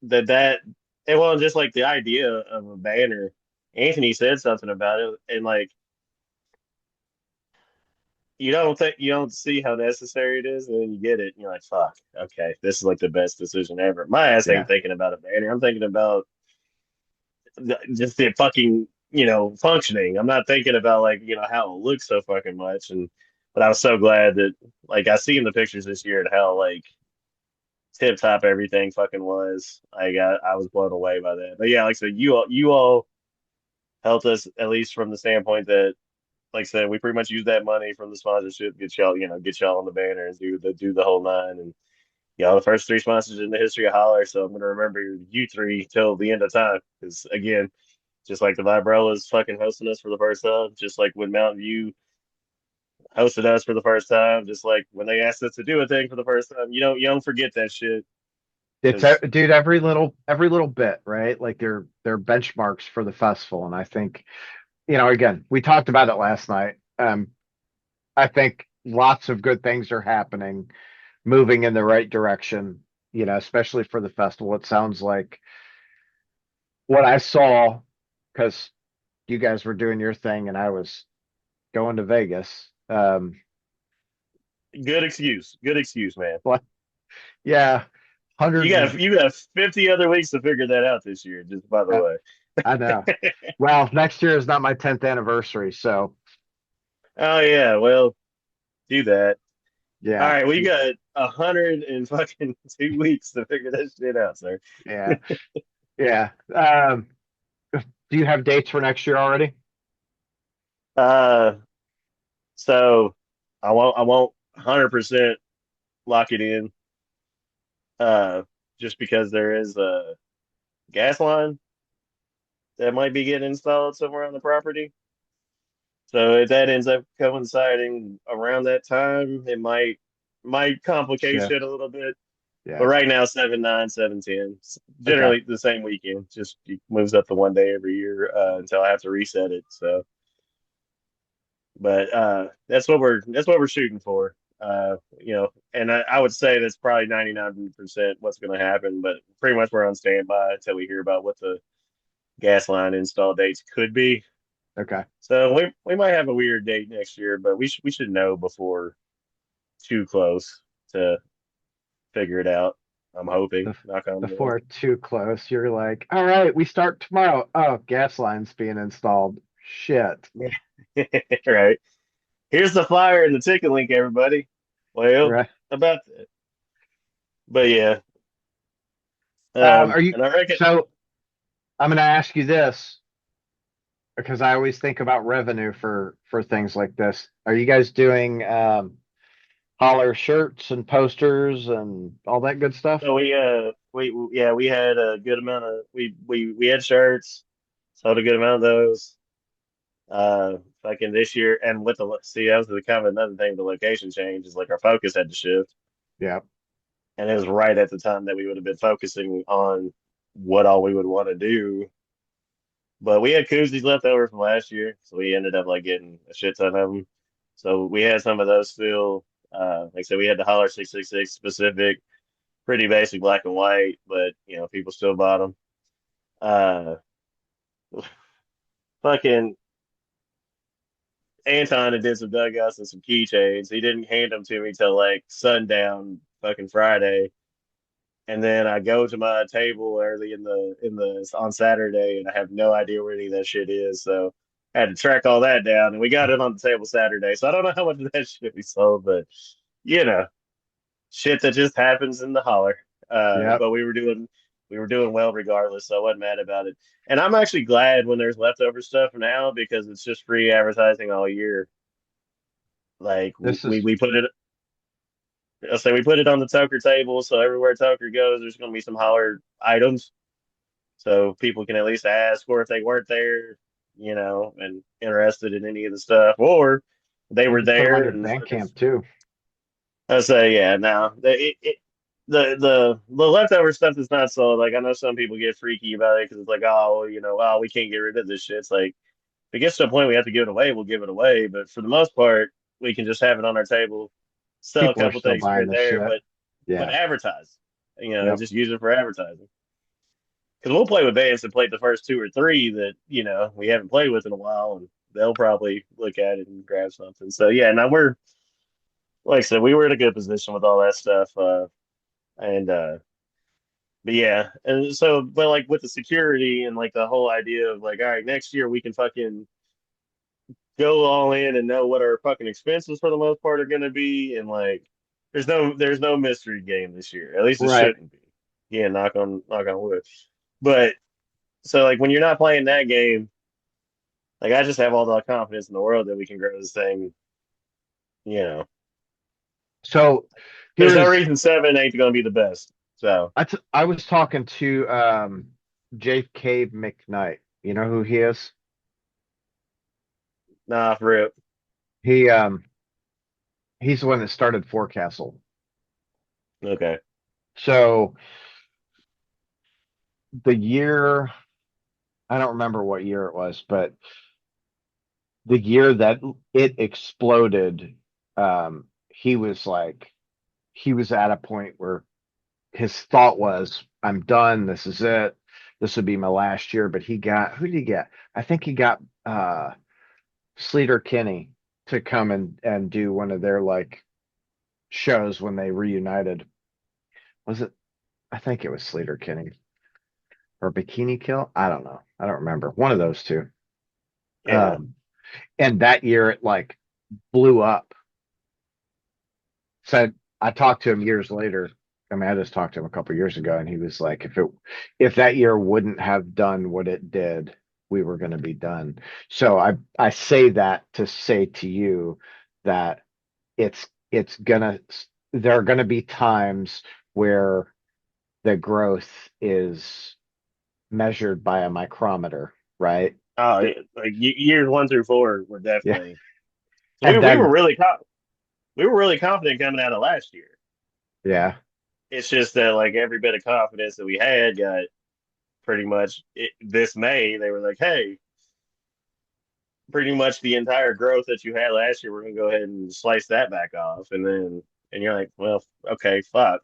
that and well, just like the idea of a banner, Anthony said something about it, and like you don't see how necessary it is, and then you get it, and you're like, fuck, okay, this is like the best decision ever. My ass yeah. ain't thinking about a banner. I'm thinking about just the fucking functioning. I'm not thinking about like how it looks so fucking much. And but I was so glad that like I seen the pictures this year and how like tip top everything fucking was. I was blown away by that. But yeah, like I said, you all helped us at least from the standpoint that like I said, we pretty much use that money from the sponsorship, get y'all on the banner and do the whole nine. And the first three sponsors in the history of Holler. So I'm gonna remember you three till the end of time. Because again, just like the Vibrolas fucking hosting us for the first time, just like when Mountain View hosted us for the first time, just like when they asked us to do a thing for the first time, you don't forget that shit. Because Dude, every little bit, right? Like they're benchmarks for the festival. And I think, again, we talked about it last night. I think lots of good things are happening, moving in the right direction, especially for the festival. It sounds like what I saw, because you guys were doing your thing and I was going to Vegas. good excuse, man. But yeah, You hundreds got of you got 50 other weeks to figure that out this year. Just by the uh, way. I know. Well, next year is not my 10th anniversary, so Oh yeah, well, do that. All yeah, right, we got 102 weeks to figure that shit out, sir. yeah, yeah. Do you have dates for next year already? Uh, so I won't 100% lock it in. Uh, just because there is a gas line that might be getting installed somewhere on the property. So if that ends up coinciding around that time, it might complicate shit Shift. a little bit. But Yeah. right now, 7/9, 7/10, Okay. generally the same weekend. Just it moves up to one day every year until I have to reset it. So, but that's what we're shooting for. And I would say that's probably 99% what's going to happen. But pretty much we're on standby until we hear about what the gas line install dates could be. Okay. So we might have a weird date next year, but we should know before too close to figure it out. I'm hoping, Bef- knock on wood. Before too close, you're like, all right, we start tomorrow. Oh, gas line's being installed. Shit. Right. Here's the flyer and the ticket link, everybody. Well, Right. about that. But yeah, Are you and I reckon, so I'm gonna ask you this because I always think about revenue for things like this. Are you guys doing holler shirts and posters and all that good stuff? so we had a good amount of we had shirts, sold a good amount of those. Fucking this year, and with the see, that was the kind of another thing. The location change is like our focus had to shift, Yeah. and it was right at the time that we would have been focusing on what all we would want to do. But we had koozies left over from last year, so we ended up like getting a shit ton of them. So we had some of those still. Like I said, we had the Holler 666 specific, pretty basic black and white, but people still bought them. Uh, fucking Anton had did some dugouts and some keychains. He didn't hand them to me till like sundown, fucking Friday. And then I go to my table early in the on Saturday, and I have no idea where any of that shit is. So I had to track all that down, and we got it on the table Saturday. So I don't know how much of that shit we sold, but you know, shit that just happens in the holler. Yep. But we were doing well regardless, so I wasn't mad about it. And I'm actually glad when there's leftover stuff now because it's just free advertising all year. Like This we is we put it I say we put it on the Toker table, so everywhere Toker goes, there's going to be some holler items, so people can at least ask, or if they weren't there, and interested in any of the stuff, or they you were can put them on there your and Bandcamp too. I say, yeah, no, the leftover stuff that's not sold. Like I know some people get freaky about it because it's like, oh, well, we can't get rid of this shit. It's like if it gets to a point we have to give it away, we'll give it away. But for the most part, we can just have it on our table, sell a People are couple still things here buying and this there, shit. but Yeah. advertise. Yep. Just use it for advertising. Because we'll play with bands that played the first two or three that we haven't played with in a while, and they'll probably look at it and grab something. So yeah, now we're like I said, we were in a good position with all that stuff, and but yeah, and so but like with the security and like the whole idea of like, all right, next year we can fucking go all in and know what our fucking expenses for the most part are going to be, and like there's no mystery game this year. At least it Right. shouldn't be. Yeah, knock on wood. But so like when you're not playing that game, like I just have all the confidence in the world that we can grow this thing. You know, So there's no here's reason seven ain't going to be the best. So I was talking to J.K. McKnight. You know who he is? nah, for real. He he's the one that started Forecastle. Okay. So the year I don't remember what year it was, but the year that it exploded, he was like he was at a point where his thought was, I'm done, this is it. This would be my last year. But he got who did he get? I think he got Sleater Kinney to come and do one of their like shows when they reunited. Was it? I think it was Sleater Kinney. or Bikini Kill. I don't know. I don't remember. One of those two. Yeah. Um, and that year it like blew up. So I talked to him years later. I mean, I just talked to him a couple years ago, and he was like, if that year wouldn't have done what it did, we were going to be done. So I say that to say to you that it's gonna there are gonna be times where the growth is measured by a micrometer, right? Oh, yeah, like years 1 through 4 were Yeah. definitely. So And we were then really we were really confident coming out of last year. yeah, It's just that like every bit of confidence that we had got pretty much this May. They were like, "Hey, pretty much the entire growth that you had last year, we're gonna go ahead and slice that back off." And you're like, "Well, okay, fuck."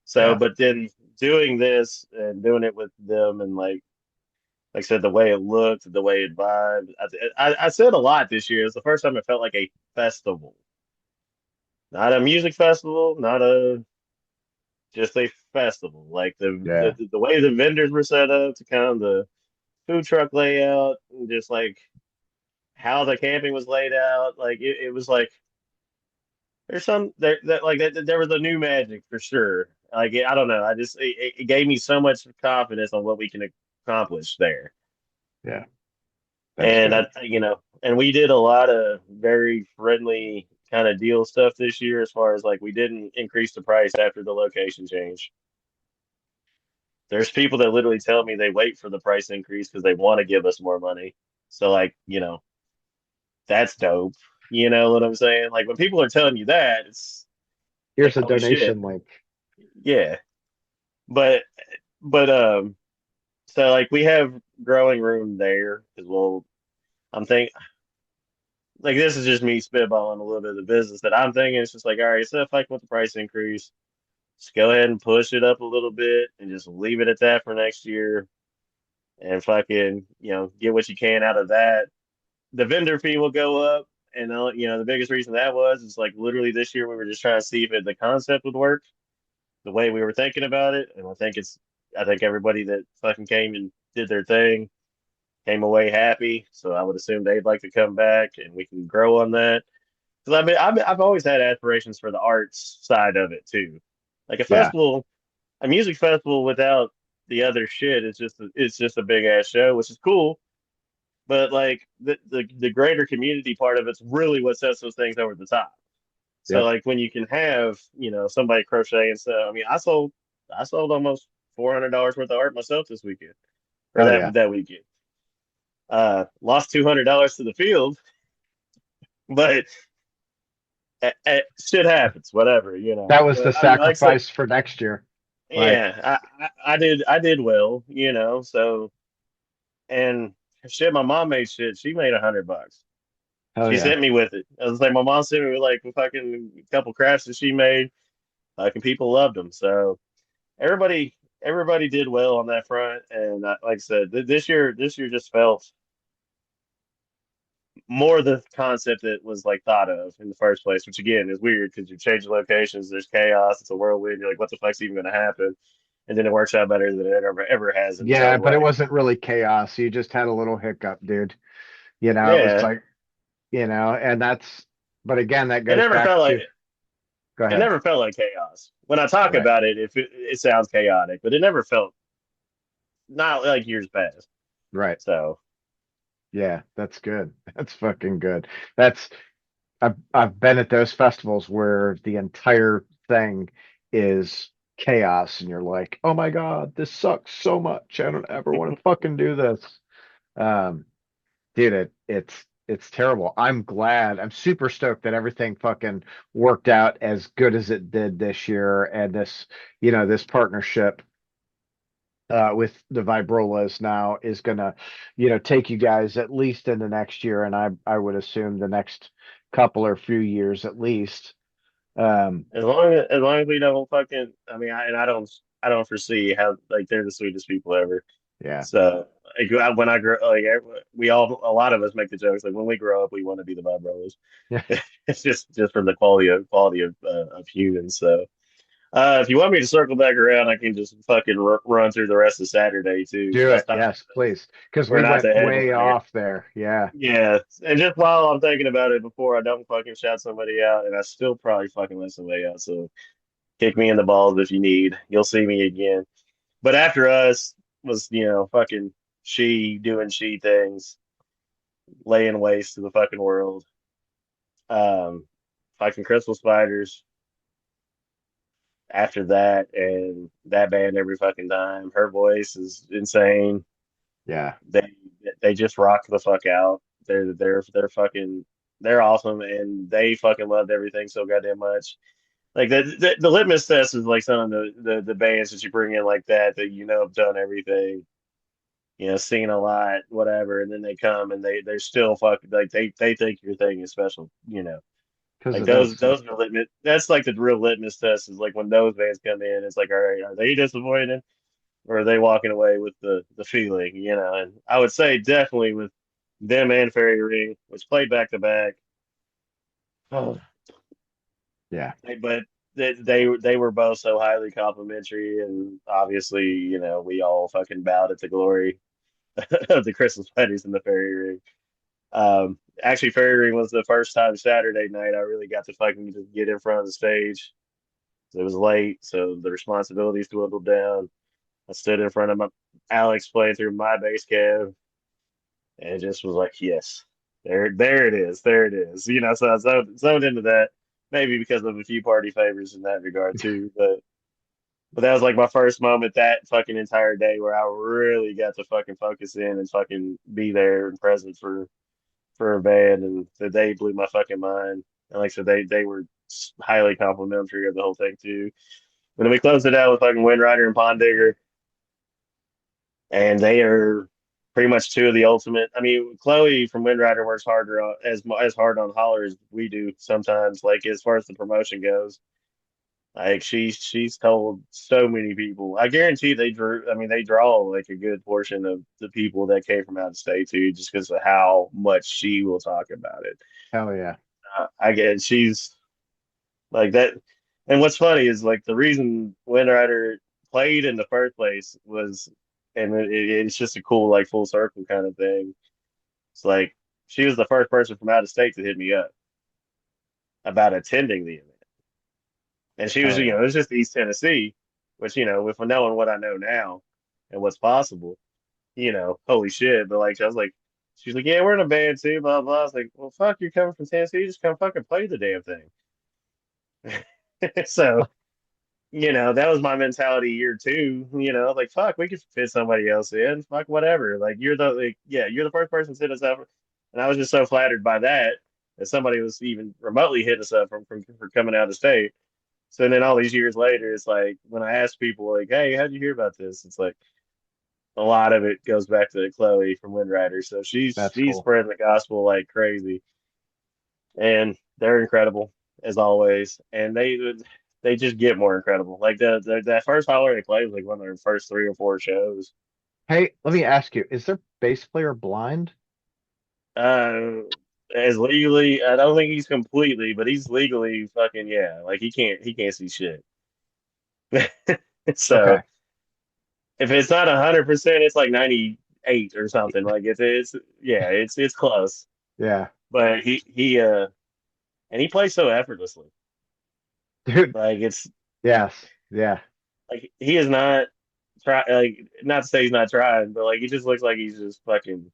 So, yeah, but then doing this and doing it with them and like I said, the way it looked, the way it vibed. I said a lot this year. It's the first time it felt like a festival, not a music festival, not a just a festival. Like yeah, the way the vendors were set up, to kind of the food truck layout, and just like how the camping was laid out. Like it was like there's some there that like there was a new magic for sure. Like I don't know. I just it gave me so much confidence on what we can accomplish there. yeah. That's And good. and we did a lot of very friendly kind of deal stuff this year as far as like we didn't increase the price after the location change. There's people that literally tell me they wait for the price increase because they want to give us more money. So like, that's dope. You know what I'm saying? Like when people are telling you that, it's like, Here's a holy shit. donation link. Yeah. But but so like we have growing room there as well. I'm thinking like this is just me spitballing a little bit of the business that I'm thinking. It's just like, all right, instead of like with the price increase, just go ahead and push it up a little bit and just leave it at that for next year and fucking, get what you can out of that. The vendor fee will go up. And the biggest reason that was is like literally this year we were just trying to see if the concept would work the way we were thinking about it. And I think everybody that fucking came and did their thing came away happy. So I would assume they'd like to come back and we can grow on that. Because I've always had aspirations for the arts side of it too. Like Yeah, a music festival without the other shit is it's just a big ass show, which is cool. But like the greater community part of it's really what sets those things over the top. So yep. like when you can have somebody crochet and stuff. I mean, I sold almost $400 worth of art myself this weekend or Oh that yeah. that weekend. Lost $200 to the field, but shit happens, whatever, That was the But I mean, like I said, sacrifice for next year. Like, yeah, I did well, So and shit, my mom made shit. She made $100. hell She yeah. sent me with it. I was like, my mom sent me with like a fucking couple crafts that she made. Fucking people loved them. So everybody, everybody did well on that front. And like I said, this year just felt more the concept that was like thought of in the first place, which again is weird because you're changing locations, there's chaos, it's a whirlwind. You're like, what the fuck's even going to happen? And then it works out better than it ever has in its Yeah, own but it way. wasn't really chaos. You just had a little hiccup, dude. It was Yeah, like, and but again, that it goes never back felt like to, go it ahead. never felt like chaos. When I talk Right. about it, if it sounds chaotic, but it never felt not like years past. Right. So Yeah, that's good. That's fucking good. That's I've been at those festivals where the entire thing is chaos and you're like, "Oh my God, this sucks so much. I don't ever want to fucking do this." Um, dude, it's terrible. I'm glad. I'm super stoked that everything fucking worked out as good as it did this year and this partnership with the Vibrolas now is gonna, take you guys at least into next year, and I would assume the next couple or few years at least. Um, as long as we don't fucking, I mean, I don't foresee how like they're the sweetest people ever. yeah, So when I grow, like a lot of us make the jokes like when we grow up, we want to be the Vibrolas. yeah, It's just from the quality of humans. So If you want me to circle back around, I can just fucking run through the rest of Saturday too. Do That's it. not Yes, please. Because we're we not went the way headliner. off there. Yeah. Yeah, and just while I'm thinking about it, before I don't fucking shout somebody out, and I still probably fucking let somebody out. So kick me in the balls if you need. You'll see me again. But after us was, fucking she doing she things, laying waste to the fucking world. Um, Fucking Crystal Spiders after that, and that band every fucking time. Her voice is insane. Yeah. They they just rock the fuck out. They're fucking they're awesome, and they fucking loved everything so goddamn much. Like the litmus test is like some of the bands that you bring in like that have done everything, seen a lot, whatever, and then they come and they're still fucking like they think your thing is special. Because Like it those is. those are litmus. That's like the real litmus test is like when those bands come in, it's like, all right, are they disappointed or are they walking away with the feeling? And I would say definitely with them and Faerie Ring, which played back to back. Oh, Yeah. but they were both so highly complimentary, and obviously, we all fucking bowed at the glory of the Christmas parties and the Faerie Ring. Actually, Faerie Ring was the first time Saturday night I really got to fucking just get in front of the stage. It was late, so the responsibilities dwindled down. I stood in front of my Alex playing through my bass cab, and it just was like, yes, there it is, there it is. So I zoned into that, maybe because of a few party favors in that regard too. But that was like my first moment that fucking entire day where I really got to fucking focus in and fucking be there and present for a band, and the day blew my fucking mind. And like I said, they were highly complimentary of the whole thing too. And then we closed it out with fucking Wyndryder and Pond Digger, and they are pretty much two of the ultimate. I mean, Chloe from Wyndryder works harder as hard on Holler as we do sometimes. Like as far as the promotion goes, like she's told so many people. I guarantee they drew. I mean, they draw like a good portion of the people that came from out of state too, just because of how much she will talk about it. Hell yeah. I get she's like that. And what's funny is like the reason Wyndryder played in the first place was, and it's just a cool like full circle kind of thing. It's like she was the first person from out of state to hit me up about attending the event, and she was, Hell yeah. it was just East Tennessee, which with knowing what I know now and what's possible, holy shit. But like I was like, she's like, yeah, we're in a band too, blah blah. I was like, well, fuck, you're coming from Tennessee, just come fucking play the damn thing. So that was my mentality year two. Like fuck, we could fit somebody else in. Fuck whatever. Like yeah, you're the first person to hit us up, and I was just so flattered by that somebody was even remotely hitting us up from for coming out of state. So then all these years later, it's like when I ask people like, "Hey, how'd you hear about this?" It's like a lot of it goes back to Chloe from Wyndryder. So she's That's she's cool. spreading the gospel like crazy, and they're incredible as always. And they just get more incredible. Like that first Holler they played was like one of their first three or four shows. Hey, let me ask you, is their bass player blind? Uh, as legally, I don't think he's completely, but he's legally fucking yeah. Like he can't see shit. So Okay. if it's not 100%, it's like 98 or something. Like it's yeah, it's close. Yeah. But he and he plays so effortlessly. Dude, Like it's yes. Yeah. like he is not try like not to say he's not trying, but like he just looks like he's just fucking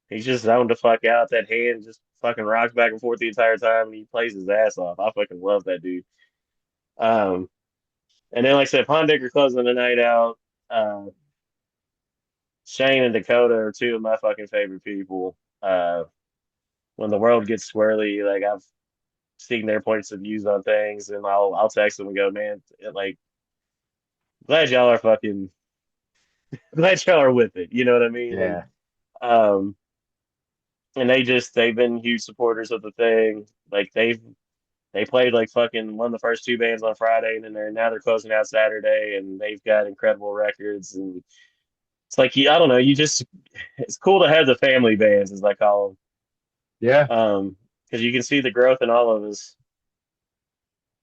he's just zoned the fuck out. That hand just fucking rocks back and forth the entire time, and he plays his ass off. I fucking love that dude. Um, and then like I said, Pond Digger closing the night out. Uh, Shane and Dakota are two of my fucking favorite people. When the world gets swirly, like I've seen their points of views on things, and I'll text them and go, man, like glad y'all are fucking glad y'all are with it. You know what I mean? Yeah. Um, and they've been huge supporters of the thing. Like they played like fucking one of the first two bands on Friday, and then they're closing out Saturday, and they've got incredible records. And it's like I don't know, it's cool to have the family bands as I call Yeah. them, because you can see the growth in all of us,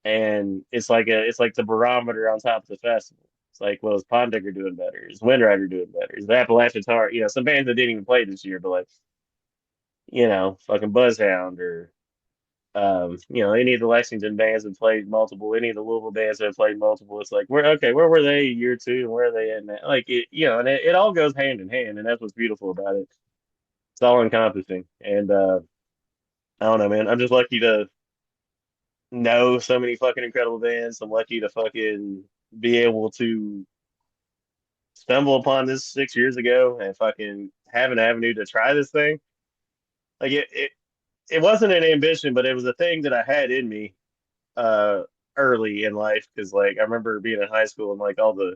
and it's like the barometer on top of the festival. It's like, well, is Pond Digger doing better? Is Wyndryder doing better? Is the Appalachian Tar? You know, some bands that didn't even play this year, but like, you know, fucking Buzzhound or you know, any of the Lexington bands that played multiple, any of the Louisville bands that have played multiple. It's like, where were they year two, and where are they at now? Like it, you know, and it all goes hand in hand, and that's what's beautiful about it. It's all encompassing, and I don't know, man. I'm just lucky to know so many fucking incredible bands. I'm lucky to fucking be able to stumble upon this 6 years ago and fucking have an avenue to try this thing. Like it wasn't an ambition, but it was a thing that I had in me uh early in life because like I remember being in high school and like all the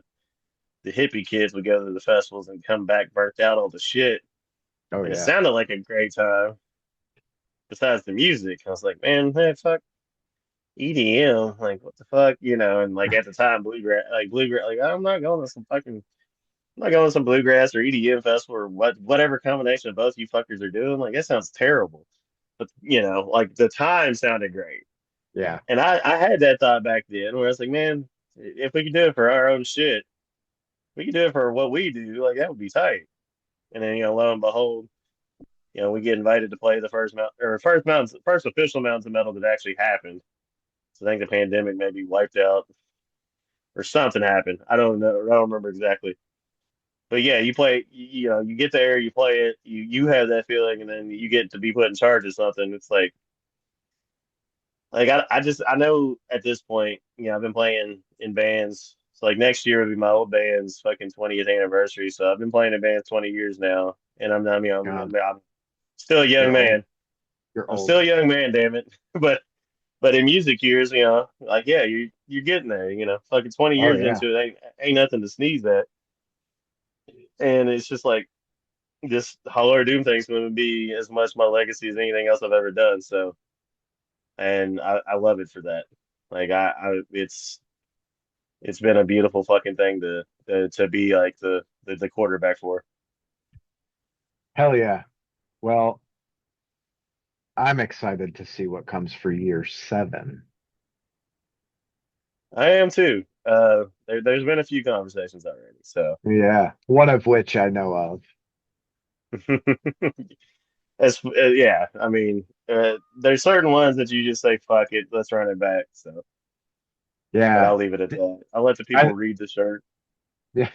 hippie kids would go to the festivals and come back burnt out all the shit. Oh And it yeah. sounded like a great time besides the music. I was like, man, fuck EDM, like what the fuck, you know, and like at the time bluegrass, like I'm not going to some fucking I'm not going to some bluegrass or EDM festival or whatever combination of both you fuckers are doing. Like that sounds terrible. But you know, like the time sounded great. Yeah. And I had that thought back then where I was like, man, if we could do it for our own shit, we could do it for what we do, like that would be tight. And then, you know, lo and behold, you know, we get invited to play the first official Mountains of Metal that actually happened. So I think the pandemic maybe wiped out or something happened. I don't know. I don't remember exactly. But yeah, you play, you know, you get there, you play it, you have that feeling, and then you get to be put in charge of something. It's like I know at this point, you know, I've been playing in bands. So like next year would be my old band's fucking 20th anniversary. So I've been playing in bands 20 years now, and I'm you know God, I'm still a young you're old. man. You're I'm old. still a young man, damn it. But in music years, you know, like yeah, you're getting there. You know, fucking 20 Oh years yeah. into it ain't nothing to sneeze at. And it's just like this Holler of Doom thing's going to be as much my legacy as anything else I've ever done. So, and I love it for that. Like it's been a beautiful fucking thing to be like the quarterback for. Hell yeah. Well, I'm excited to see what comes for year 7. I am too. There's been a few conversations already. So, Yeah. One of which I know of. yeah, I mean, there's certain ones that you just say, fuck it, let's run it back. So, but Yeah. I'll leave it at that. I'll let the people I read the shirt. yeah.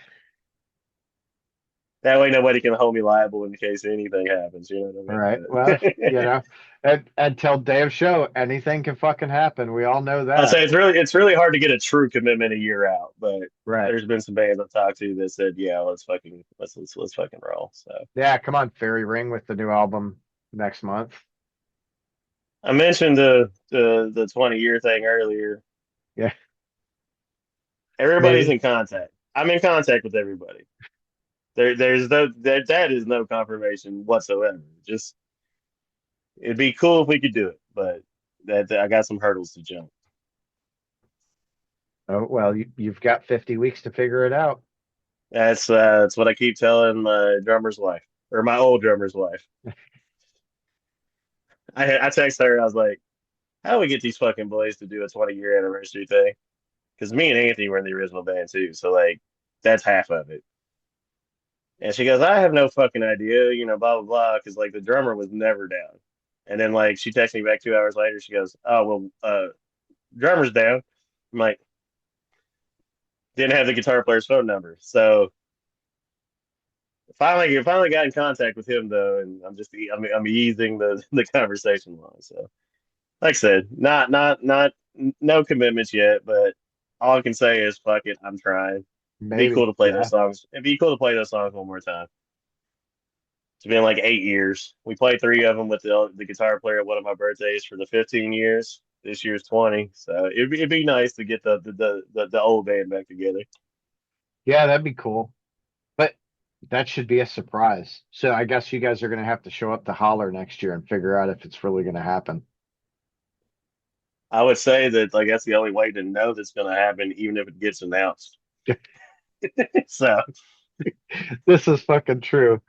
That way, nobody can hold me liable in case anything happens. You know All what right. Well, I mean? and until day of show, anything can fucking happen. We all know I'll that. say it's really hard to get a true commitment a year out, but Right. there's been some bands I've talked to that said, yeah, let's fucking roll. So Yeah, come on, Faerie Ring with the new album next month. I mentioned the 20-year thing earlier. Yeah, Everybody's maybe. in contact. I'm in contact with everybody. There's no that is no confirmation whatsoever. Just it'd be cool if we could do it, but that I got some hurdles to jump. Oh, well, you've got 50 weeks to figure it out. That's what I keep telling my drummer's wife or my old drummer's wife. I text her. I was like, "How do we get these fucking boys to do a 20-year anniversary thing?" Because me and Anthony were in the original band too, so like that's half of it. And she goes, "I have no fucking idea," you know, blah blah blah, because like the drummer was never down. And then like she texted me back 2 hours later. She goes, "Oh well, drummer's down." I'm like, didn't have the guitar player's phone number, so finally got in contact with him though, and I'm easing the conversation along. So like I said, not no commitments yet, but all I can say is fuck it, I'm trying. It'd be cool Maybe. to play those Yeah. songs. It'd be cool to play those songs one more time. It's been like 8 years. We played three of them with the guitar player at one of my birthdays for the 15 years. This year's 20, so it'd be nice to get the old band back together. Yeah, that'd be cool. But that should be a surprise. So I guess you guys are going to have to show up to Holler next year and figure out if it's really going to happen. I would say that like that's the only way to know that's going to happen, even if it gets announced. So This is fucking true.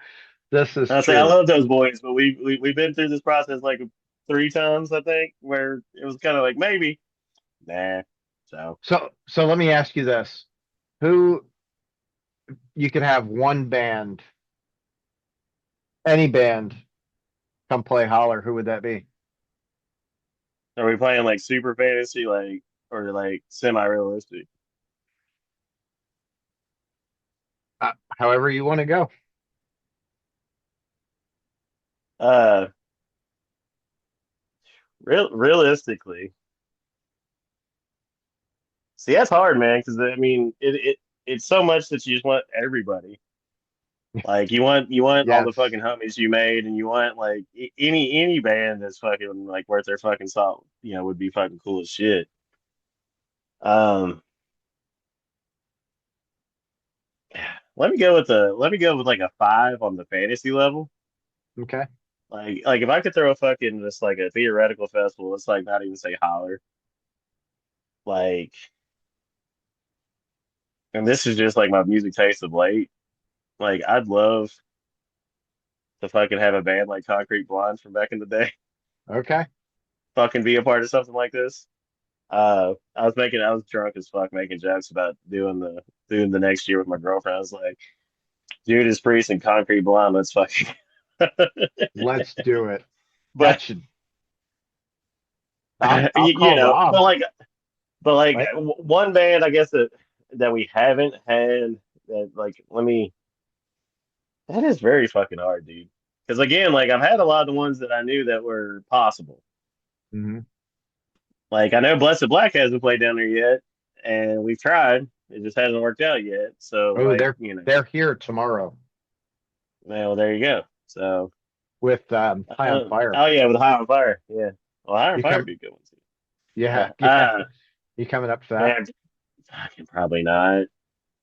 This is I say I true. love those boys, but we've been through this process like 3 times, I think, where it was kind of like maybe, nah. So So let me ask you this. Who you could have one band, any band, come play Holler, who would that be? are we playing like super fantasy, like or like semi-realistic? However you want to go. Uh, realistically, see that's hard, man. Because I mean, it's so much that you just want everybody. Like you want all the Yes. fucking homies you made, and you want like any band that's fucking like worth their fucking salt. Would be fucking cool as shit. Um, let me go with like a 5 on the fantasy level. Okay. Like if I could throw a fucking just like a theoretical festival, let's like not even say holler. Like, and this is just like my music taste of late. Like I'd love to fucking have a band like Concrete Blonde from back in the day, Okay. fucking be a part of something like this. I was drunk as fuck making jokes about doing the next year with my girlfriend. I was like, Judas Priest and Concrete Blonde, let's fucking. Let's do it. That But should I'll you call know, Rob. but like Right? one band, I guess that we haven't had that like let me. That is very fucking hard, dude. Because again, like I've had a lot of the ones that I knew that were possible. Hmm. Like I know Blessed Black hasn't played down there yet, and we've tried. It just hasn't worked out yet. So Oh, like, they're here tomorrow well, there you go. So with High on Fire. oh yeah, with High on Fire, yeah. Well, High on You Fire come would be a good one too. yeah, Yeah. yeah. You coming up for that? Man, fucking probably not.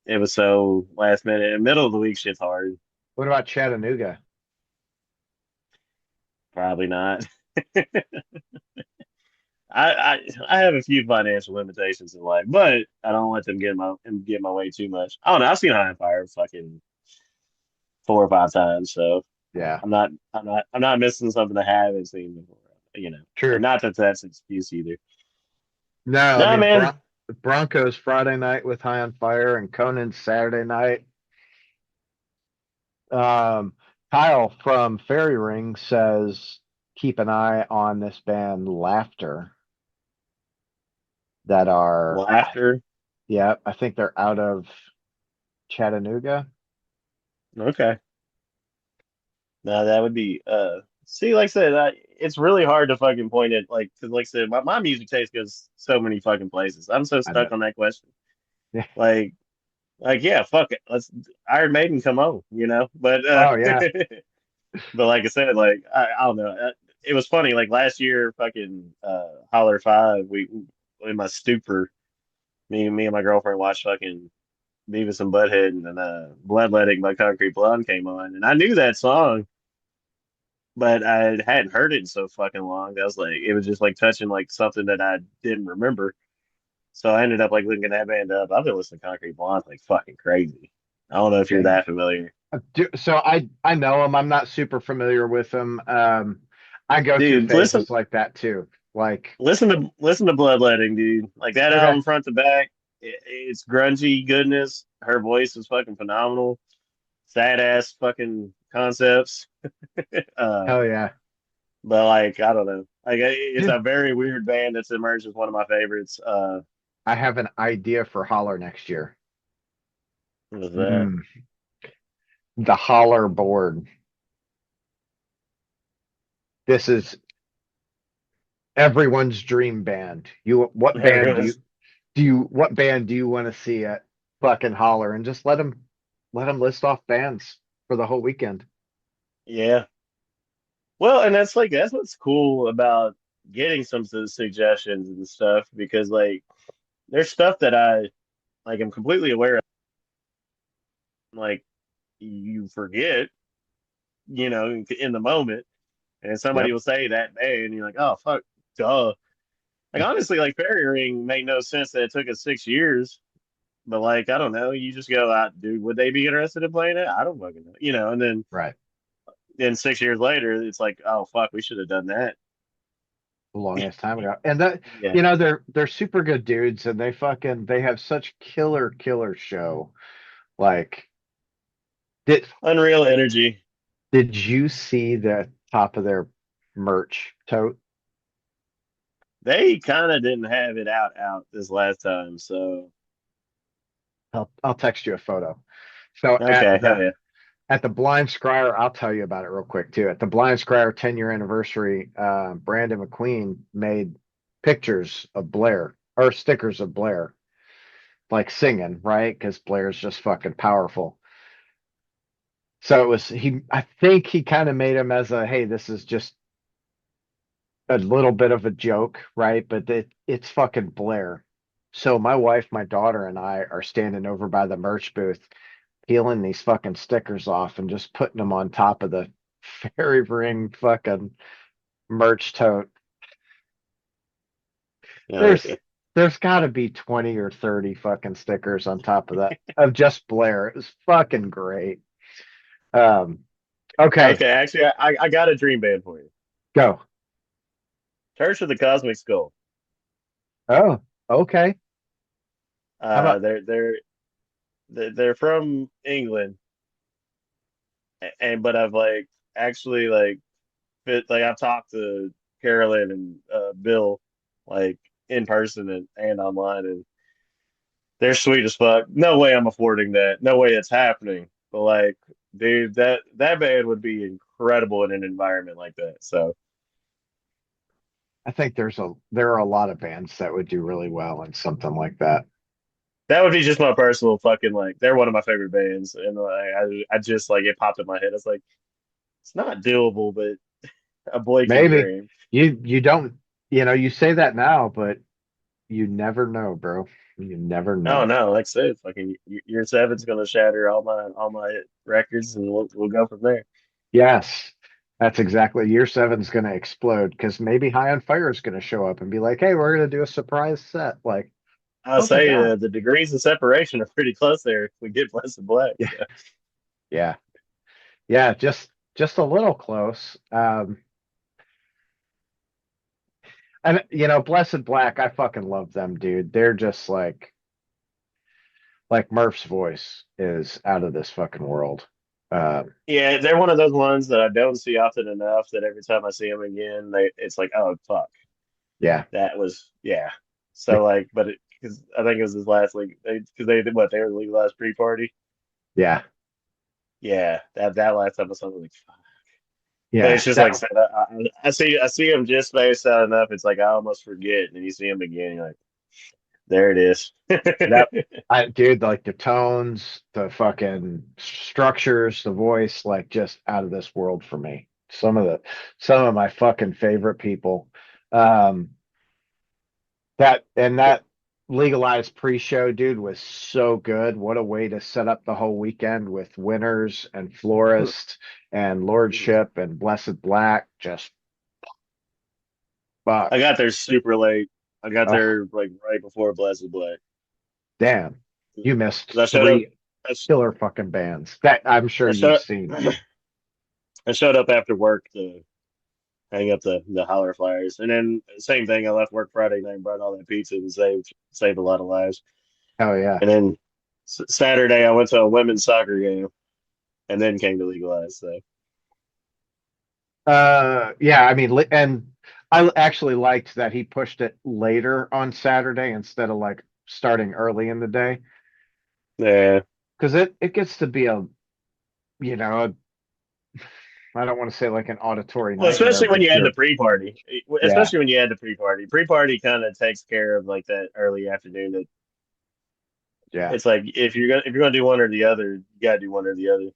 It was so last minute. In the middle of the week, shit's hard. What about Chattanooga? Probably not. I have a few financial limitations in life, but I don't let them get my way too much. I don't know. I've seen High on Fire fucking 4 or 5 times, so Yeah, I'm not missing something I haven't seen before. And true. not that that's an excuse either. No, I No, mean man. Broncos Friday night with High on Fire and Conan Saturday night. Um, Kyle from Faerie Ring says keep an eye on this band Laughter that are, Laughter. yeah, I think they're out of Chattanooga. Okay. No, that would be see, like I said, it's really hard to fucking point it like because like I said, my music taste goes so many fucking places. I'm so I stuck know. on that question. Yeah. Like yeah, fuck it. Let's Iron Maiden come on. But Oh yeah. but like I said, like I don't know. It was funny, like last year, fucking Holler 5, we in my stupor, me and my girlfriend watched fucking Beavis and Butthead and then Bloodletting by Concrete Blonde came on and I knew that song but I hadn't heard it in so fucking long. I was like, it was just like touching like something that I didn't remember. So I ended up like looking that band up. I've been listening to Concrete Blonde like fucking crazy. I don't know if you're Okay. that familiar, So I know them. I'm not super familiar with them. I go through dude. Listen, phases like that too. Like, listen to Bloodletting, dude. Like that okay. album front to back, it's grungy goodness. Her voice is fucking phenomenal. Sad ass fucking concepts. Uh, Hell yeah. but like I don't know. Like it's Dude, a very weird band that's emerged as one of my favorites. I have an idea for Holler next year. What was that? Mm, the Holler board. This is everyone's dream band. What band Everyone's what band do you want to see at fucking Holler? And just let them list off bands for the whole weekend. yeah. Well, and that's what's cool about getting some of the suggestions and stuff because like there's stuff that I like I'm completely aware of. Like you forget, in the moment, and somebody Yep. will say that day, and you're like, oh fuck, duh. Like honestly, like Faerie Ring made no sense that it took us 6 years. But like, I don't know, you just go out, dude, would they be interested in playing it? I don't fucking know. And then Right. 6 years later, it's like, oh fuck, we should have done that. a long ass time ago. And that, Yeah, they're super good dudes, and they have such killer show. Like, did Unreal Energy. did you see the top of their merch tote? They kind of didn't have it out this last time, so I'll text you a photo. So okay, hell yeah. at the Blind Scryer, I'll tell you about it real quick too. At the Blind Scryer 10-year anniversary, Brandon McQueen made pictures of Blair or stickers of Blair, like singing, right? Because Blair's just fucking powerful. So it was I think he kind of made him as a, hey, this is just a little bit of a joke, right? But it's fucking Blair. So my wife, my daughter, and I are standing over by the merch booth, peeling these fucking stickers off and just putting them on top of the Faerie Ring fucking merch tote. Hell There's yeah. there's got to be 20 or 30 fucking stickers on top of that of just Blair. It was fucking great. Um, okay, Okay, actually, I got a dream band for you. go. Church of the Cosmic Skull. Oh, okay. How Uh, about they're they're they're from England, and but I've like actually like I've talked to Carolyn and Bill like in person and online, and they're sweet as fuck. No way I'm affording that. No way it's happening. But like, dude, that band would be incredible in an environment like that. So I think there are a lot of bands that would do really well in something like that. that would be just my personal fucking like. They're one of my favorite bands, and like I just like it popped in my head. It's like it's not doable, but a boy can Maybe dream. you don't, you say that now, but you never know, bro. You never Oh know. no, like I said, fucking year seven's gonna shatter all my records, and we'll go from there. Yes, that's exactly. Year seven's going to explode because maybe High on Fire is going to show up and be like, "Hey, we're going to do a surprise set." Like, I'll oh my say god. the degrees of separation are pretty close there if we get Blessed Black. Yeah, So. yeah, yeah. Just a little close. And Blessed Black, I fucking love them, dude. They're just like Murph's voice is out of this fucking world. Yeah, they're one of those ones that I don't see often enough that every time I see them again, it's like, oh fuck, Yeah, that was yeah. So like, but because I think it was his last league, because they did what they were the legalized pre-party. yeah, Yeah, that last episode was like, fuck. But yeah. it's just like I said, I see him just spaced out enough. It's like I almost forget, and then you see him again, you're like, there it is. That dude, like the tones, the fucking structures, the voice, like just out of this world for me. Some of my fucking favorite people. Um, that legalized pre-show, dude, was so good. What a way to set up the whole weekend with Winners and Florist and Lordship and Blessed Black. Just I fuck. got there super late. I got Oh, there like right before Blessed Black. damn. You missed 'Cause I showed up. three killer fucking bands that I'm sure I you've showed seen. I showed up after work to hang up the holler flyers, and then same thing. I left work Friday night, brought all that pizza, and saved a lot of lives. Hell yeah. And then Saturday, I went to a women's soccer game, and then came to legalize. So Yeah, I mean, and I actually liked that he pushed it later on Saturday instead of like starting early in the day yeah. because it gets to be you know, a, I don't want to say like an auditory Well, nightmare, especially when but you add the pre-party, yeah, especially when you add the pre-party. Pre-party kind of takes care of like that early afternoon. That yeah, it's like if you're gonna do one or the other, you gotta do one or the other.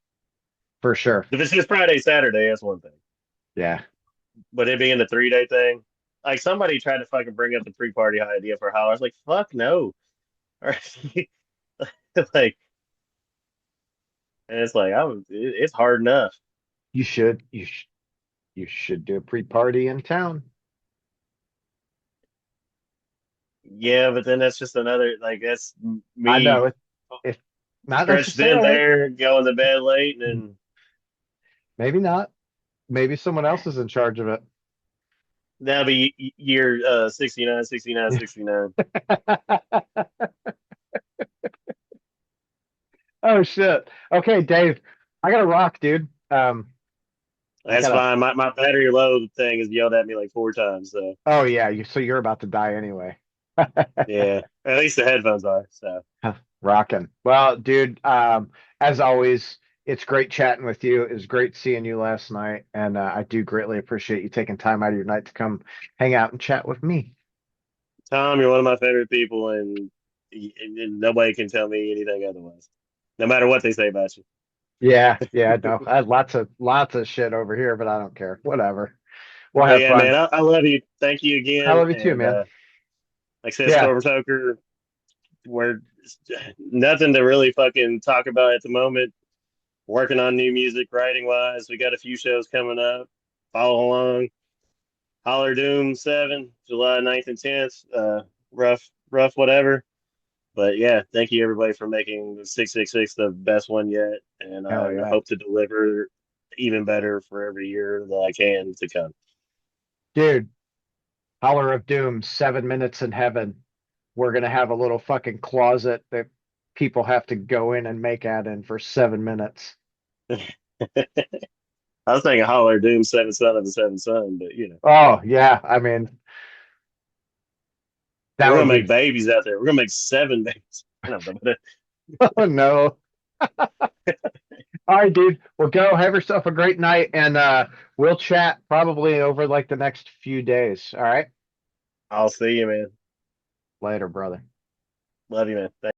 for sure. If it's just Friday, Saturday, that's one thing. Yeah, But it being the 3 day thing, like somebody tried to fucking bring up the pre-party idea for Holler. I was like, fuck no. Or like, and it's like it's hard enough. you should you should do a pre-party in town. Yeah, but then that's just another like that's I know me it, if not stretched in necessarily, there, going to bed late, and maybe not. Maybe someone else is in charge of it. That'll be year 69, 69, 69. Oh shit. Okay, Dave, I gotta rock, dude. I That's gotta. fine. My battery low thing has yelled at me like 4 times. So Oh yeah, so you're about to die anyway. yeah, at least the headphones are. So Rocking. Well, dude, as always, it's great chatting with you. It was great seeing you last night, and I do greatly appreciate you taking time out of your night to come hang out and chat with me. Tom, you're one of my favorite people, and nobody can tell me anything otherwise, no matter what they say about you. Yeah, yeah, no, I had lots of shit over here, but I don't care. Whatever. We'll But have yeah, man, fun. I love you. Thank you I again. love you too, And man. like I said, Yeah, Storm Toker, we're nothing to really fucking talk about at the moment. Working on new music, writing wise. We got a few shows coming up. Follow along. Holler Doom 7, July 9th and 10th. Rough, whatever. But yeah, thank you everybody for making the 666 the best one yet. And hell I yeah, hope to deliver even better for every year that I can to come. dude. Holler of Doom, 7 minutes in heaven. We're gonna have a little fucking closet that people have to go in and make out in for 7 minutes. I was thinking Holler Doom, Seventh Son of the Seventh Son, but you know, Oh yeah, I mean that we're would gonna be. make babies out there. We're gonna make 7 babies. I don't know, but Oh no. All right, dude. Well, go have yourself a great night, and we'll chat probably over like the next few days. All right. I'll see you, man. Later, brother. Love you, man. Thank